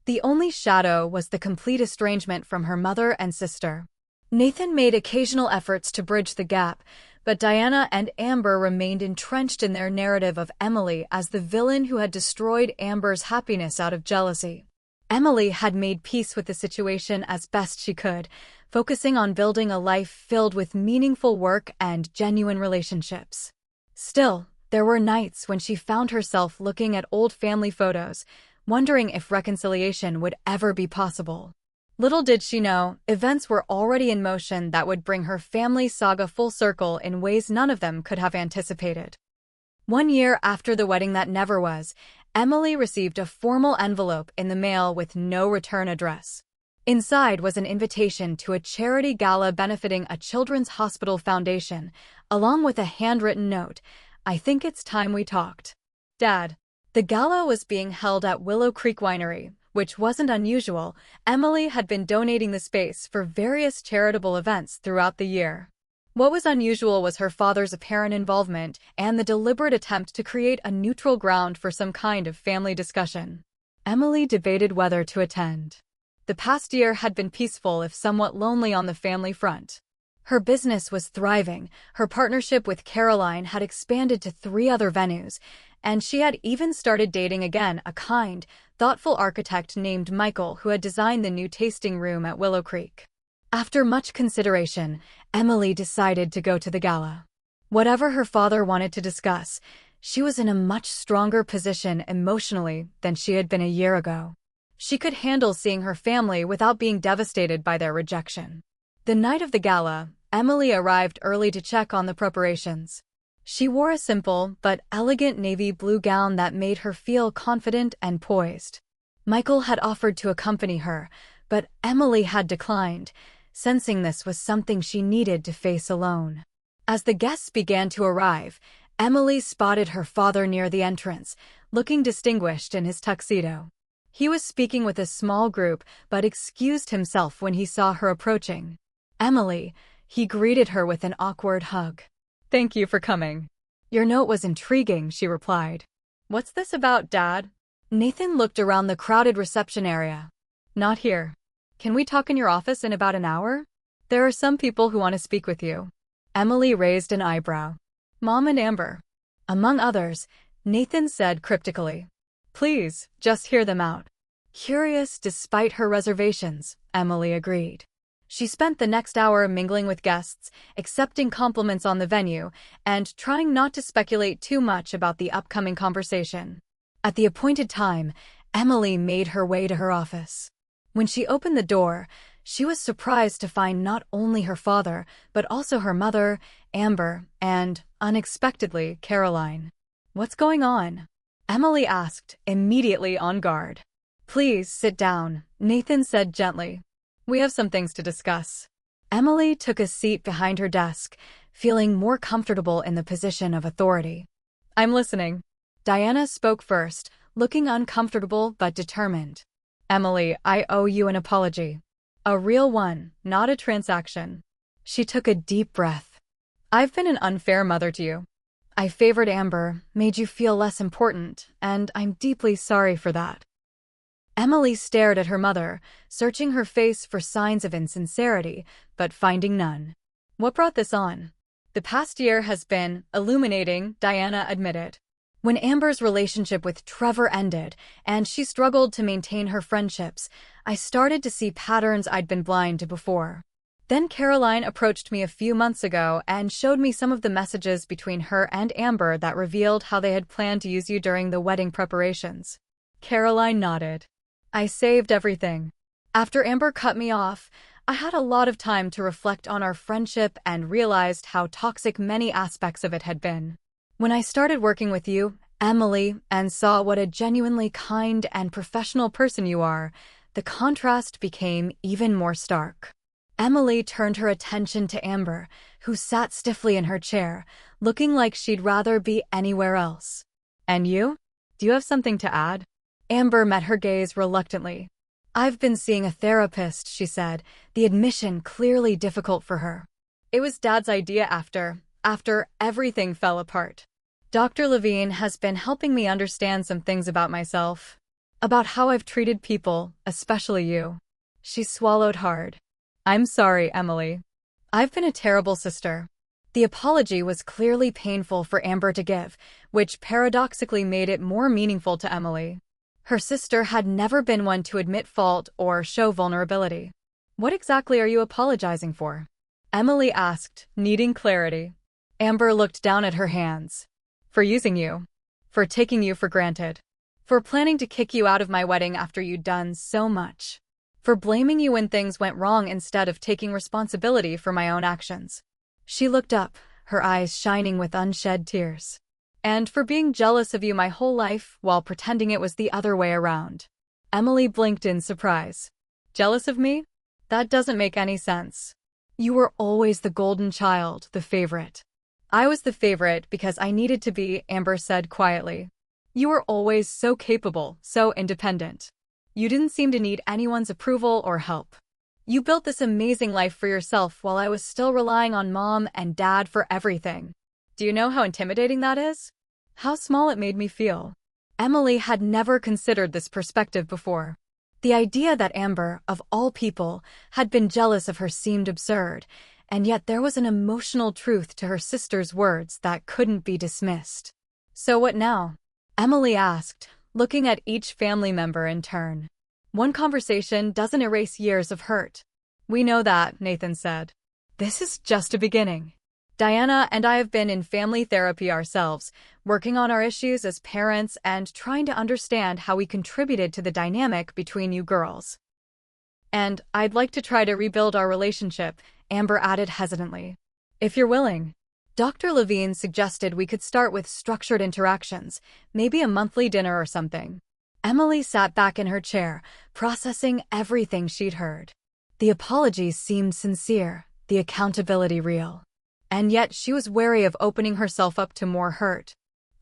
The only shadow was the complete estrangement from her mother and sister. Nathan made occasional efforts to bridge the gap, but Diana and Amber remained entrenched in their narrative of Emily as the villain who had destroyed Amber's happiness out of jealousy. Emily had made peace with the situation as best she could, focusing on building a life filled with meaningful work and genuine relationships. Still, there were nights when she found herself looking at old family photos, wondering if reconciliation would ever be possible. Little did she know, events were already in motion that would bring her family saga full circle in ways none of them could have anticipated. 1 year after the wedding that never was, Emily received a formal envelope in the mail with no return address. Inside was an invitation to a charity gala benefiting a children's hospital foundation, along with a handwritten note, "I think it's time we talked. Dad." The gala was being held at Willow Creek Winery, which wasn't unusual. Emily had been donating the space for various charitable events throughout the year. What was unusual was her father's apparent involvement and the deliberate attempt to create a neutral ground for some kind of family discussion. Emily debated whether to attend. The past year had been peaceful if somewhat lonely on the family front. Her business was thriving, her partnership with Caroline had expanded to 3 other venues, and she had even started dating again a kind, thoughtful architect named Michael who had designed the new tasting room at Willow Creek. After much consideration, Emily decided to go to the gala. Whatever her father wanted to discuss, she was in a much stronger position emotionally than she had been a year ago. She could handle seeing her family without being devastated by their rejection. The night of the gala, Emily arrived early to check on the preparations. She wore a simple but elegant navy blue gown that made her feel confident and poised. Michael had offered to accompany her, but Emily had declined, sensing this was something she needed to face alone. As the guests began to arrive, Emily spotted her father near the entrance, looking distinguished in his tuxedo. He was speaking with a small group but excused himself when he saw her approaching. "Emily," he greeted her with an awkward hug. "Thank you for coming." "Your note was intriguing," she replied. "What's this about, Dad?" Nathan looked around the crowded reception area. "Not here. Can we talk in your office in about an hour? There are some people who want to speak with you." Emily raised an eyebrow. "Mom and Amber." "Among others," Nathan said cryptically. "Please, just hear them out." Curious despite her reservations, Emily agreed. She spent the next hour mingling with guests, accepting compliments on the venue, and trying not to speculate too much about the upcoming conversation. At the appointed time, Emily made her way to her office. When she opened the door, she was surprised to find not only her father, but also her mother, Amber, and, unexpectedly, Caroline. "What's going on?" Emily asked, immediately on guard. "Please sit down," Nathan said gently. "We have some things to discuss." Emily took a seat behind her desk, feeling more comfortable in the position of authority. "I'm listening." Diana spoke first, looking uncomfortable but determined. "Emily, I owe you an apology. A real one, not a transaction." She took a deep breath. "I've been an unfair mother to you. I favored Amber, made you feel less important, and I'm deeply sorry for that." Emily stared at her mother, searching her face for signs of insincerity, but finding none. "What brought this on?" "The past year has been illuminating," Diana admitted. When Amber's relationship with Trevor ended, and she struggled to maintain her friendships, I started to see patterns I'd been blind to before. Then Caroline approached me a few months ago and showed me some of the messages between her and Amber that revealed how they had planned to use you during the wedding preparations. Caroline nodded. "I saved everything. After Amber cut me off, I had a lot of time to reflect on our friendship and realized how toxic many aspects of it had been. When I started working with you, Emily, and saw what a genuinely kind and professional person you are, the contrast became even more stark." Emily turned her attention to Amber, who sat stiffly in her chair, looking like she'd rather be anywhere else. "And you? Do you have something to add?" Amber met her gaze reluctantly. "I've been seeing a therapist," she said, the admission clearly difficult for her. "It was Dad's idea after everything fell apart. Dr. Levine has been helping me understand some things about myself. About how I've treated people, especially you." She swallowed hard. "I'm sorry, Emily. I've been a terrible sister." The apology was clearly painful for Amber to give, which paradoxically made it more meaningful to Emily. Her sister had never been one to admit fault or show vulnerability. "What exactly are you apologizing for?" Emily asked, needing clarity. Amber looked down at her hands. "For using you. For taking you for granted. For planning to kick you out of my wedding after you'd done so much. For blaming you when things went wrong instead of taking responsibility for my own actions." She looked up, her eyes shining with unshed tears. "And for being jealous of you my whole life while pretending it was the other way around." Emily blinked in surprise. "Jealous of me? That doesn't make any sense. You were always the golden child, the favorite." "I was the favorite because I needed to be," Amber said quietly. "You were always so capable, so independent. You didn't seem to need anyone's approval or help. You built this amazing life for yourself while I was still relying on Mom and Dad for everything. Do you know how intimidating that is? How small it made me feel." Emily had never considered this perspective before. The idea that Amber, of all people, had been jealous of her seemed absurd, and yet there was an emotional truth to her sister's words that couldn't be dismissed. "So what now?" Emily asked, looking at each family member in turn. "One conversation doesn't erase years of hurt." "We know that," Nathan said. "This is just a beginning. Diana and I have been in family therapy ourselves, working on our issues as parents and trying to understand how we contributed to the dynamic between you girls. And I'd like to try to rebuild our relationship," Amber added hesitantly. "If you're willing." Dr. Levine suggested we could start with structured interactions, maybe a monthly dinner or something. Emily sat back in her chair, processing everything she'd heard. The apologies seemed sincere, the accountability real. And yet she was wary of opening herself up to more hurt.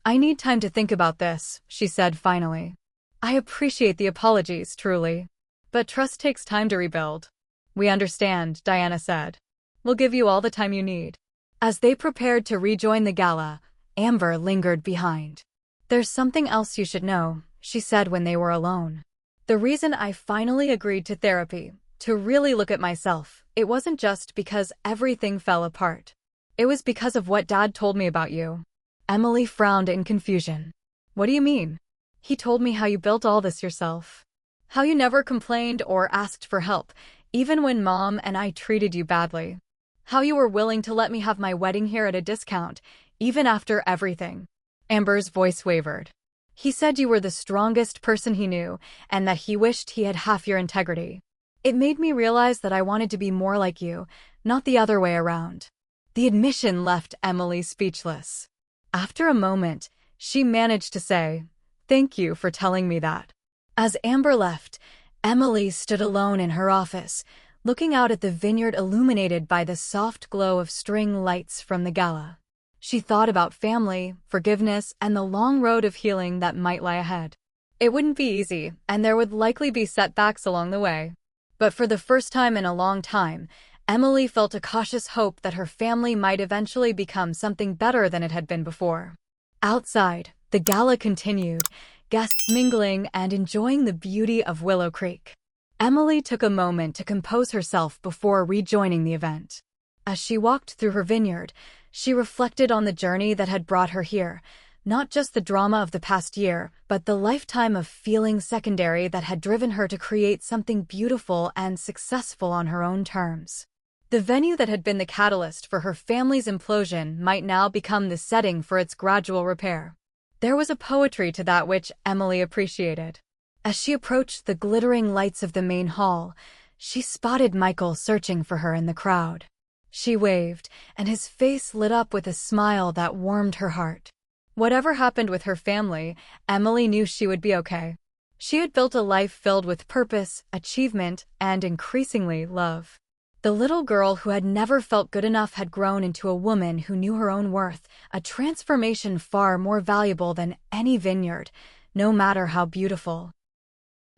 "I need time to think about this," she said finally. "I appreciate the apologies, truly. But trust takes time to rebuild." "We understand," Diana said. "We'll give you all the time you need." As they prepared to rejoin the gala, Amber lingered behind. "There's something else you should know," she said when they were alone. "The reason I finally agreed to therapy, to really look at myself, it wasn't just because everything fell apart. It was because of what Dad told me about you." Emily frowned in confusion. "What do you mean?" "He told me how you built all this yourself. How you never complained or asked for help, even when Mom and I treated you badly. How you were willing to let me have my wedding here at a discount, even after everything." Amber's voice wavered. "He said you were the strongest person he knew, and that he wished he had half your integrity. It made me realize that I wanted to be more like you, not the other way around." The admission left Emily speechless. After a moment, she managed to say, "Thank you for telling me that." As Amber left, Emily stood alone in her office, looking out at the vineyard illuminated by the soft glow of string lights from the gala. She thought about family, forgiveness, and the long road of healing that might lie ahead. It wouldn't be easy, and there would likely be setbacks along the way. But for the first time in a long time, Emily felt a cautious hope that her family might eventually become something better than it had been before. Outside, the gala continued, guests mingling and enjoying the beauty of Willow Creek. Emily took a moment to compose herself before rejoining the event. As she walked through her vineyard, she reflected on the journey that had brought her here, not just the drama of the past year, but the lifetime of feeling secondary that had driven her to create something beautiful and successful on her own terms. The venue that had been the catalyst for her family's implosion might now become the setting for its gradual repair. There was a poetry to that which Emily appreciated. As she approached the glittering lights of the main hall, she spotted Michael searching for her in the crowd. She waved, and his face lit up with a smile that warmed her heart. Whatever happened with her family, Emily knew she would be okay. She had built a life filled with purpose, achievement, and increasingly love. The little girl who had never felt good enough had grown into a woman who knew her own worth, a transformation far more valuable than any vineyard, no matter how beautiful.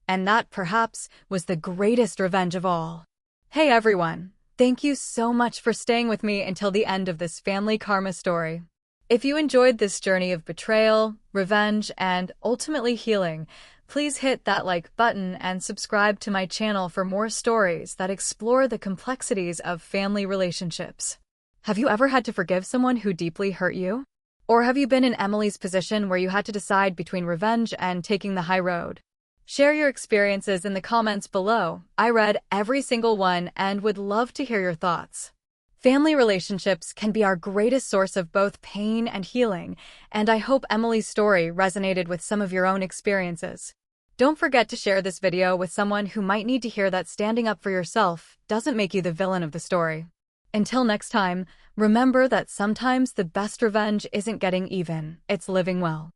And that, perhaps, was the greatest revenge of all. Hey everyone, thank you so much for staying with me until the end of this family karma story. If you enjoyed this journey of betrayal, revenge, and ultimately healing, please hit that like button and subscribe to my channel for more stories that explore the complexities of family relationships. Have you ever had to forgive someone who deeply hurt you? Or have you been in Emily's position where you had to decide between revenge and taking the high road? Share your experiences in the comments below. I read every single one and would love to hear your thoughts. Family relationships can be our greatest source of both pain and healing, and I hope Emily's story resonated with some of your own experiences. Don't forget to share this video with someone who might need to hear that standing up for yourself doesn't make you the villain of the story. Until next time, remember that sometimes the best revenge isn't getting even, it's living well.